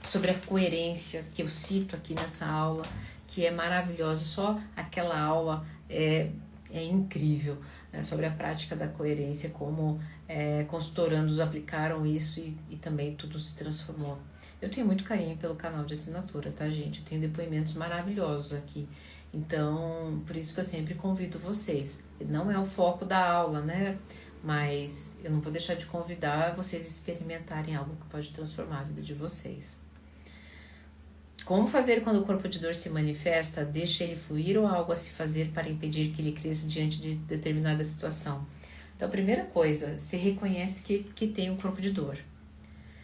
Sobre a coerência, que eu cito aqui nessa aula, que é maravilhosa. Só aquela aula é incrível, né? Sobre a prática da coerência, como consultorandos aplicaram isso e também tudo se transformou. Eu tenho muito carinho pelo canal de assinatura, tá, gente? Eu tenho depoimentos maravilhosos aqui. Então, por isso que eu sempre convido vocês. Não é o foco da aula, né? Mas eu não vou deixar de convidar vocês a experimentarem algo que pode transformar a vida de vocês. Como fazer quando o corpo de dor se manifesta? Deixa ele fluir ou há algo a se fazer para impedir que ele cresça diante de determinada situação? Então, primeira coisa, você reconhece que tem um corpo de dor.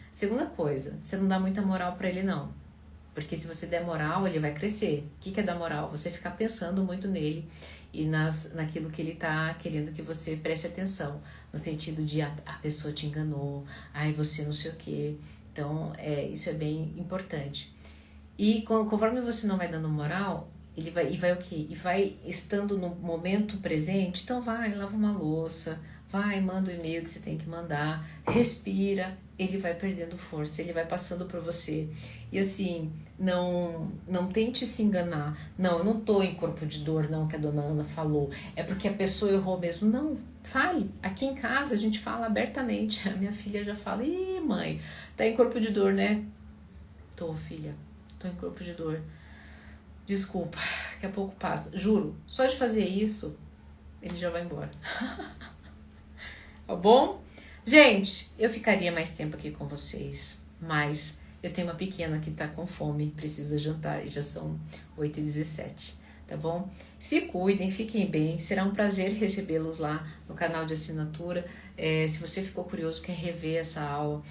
Segunda coisa, você não dá muita moral para ele não. Porque se você der moral, ele vai crescer. O que é dar moral? Você ficar pensando muito nele e naquilo que ele tá querendo que você preste atenção. No sentido de a pessoa te enganou, ai você não sei o quê. Então, isso é bem importante. E conforme você não vai dando moral, ele vai o quê? E vai estando no momento presente, então vai, lava uma louça, vai, manda o e-mail que você tem que mandar, respira, ele vai perdendo força, ele vai passando por você. E assim, não tente se enganar. Não, eu não tô em corpo de dor, não, que a dona Ana falou. É porque a pessoa errou mesmo. Não, fale. Aqui em casa a gente fala abertamente. A minha filha já fala, ih, mãe, tá em corpo de dor, né? Tô, filha, tô em corpo de dor. Desculpa, daqui a pouco passa. Juro, só de fazer isso, ele já vai embora. Tá bom? Gente, eu ficaria mais tempo aqui com vocês, mas eu tenho uma pequena que tá com fome, precisa jantar e já são 8h17, tá bom? Se cuidem, fiquem bem, será um prazer recebê-los lá no canal de assinatura. Se você ficou curioso, quer rever essa aula,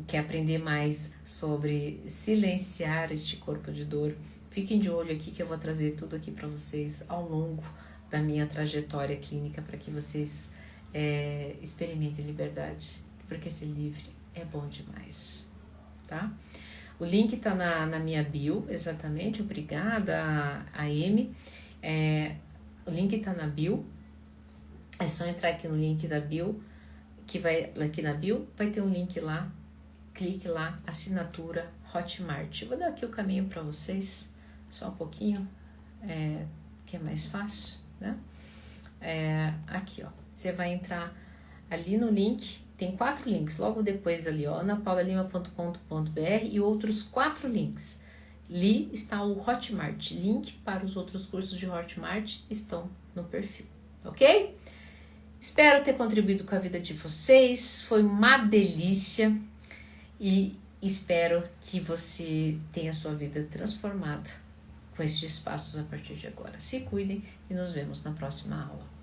quer aprender mais sobre silenciar este corpo de dor, fiquem de olho aqui que eu vou trazer tudo aqui para vocês ao longo da minha trajetória clínica para que vocês experimentem liberdade, porque ser livre é bom demais, tá? O link tá na minha bio, exatamente, obrigada a Amy. O link tá na bio, é só entrar aqui no link da bio, que vai aqui na bio, vai ter um link lá, clique lá, assinatura Hotmart. Eu vou dar aqui o caminho para vocês, só um pouquinho, que é mais fácil, né? Aqui, ó, você vai entrar ali no link, tem 4 links, logo depois ali, ó, anapaulalima.com.br e outros 4 links. Ali está o Hotmart, link para os outros cursos de Hotmart estão no perfil, ok? Espero ter contribuído com a vida de vocês, foi uma delícia e espero que você tenha a sua vida transformada com esses passos a partir de agora. Se cuidem e nos vemos na próxima aula.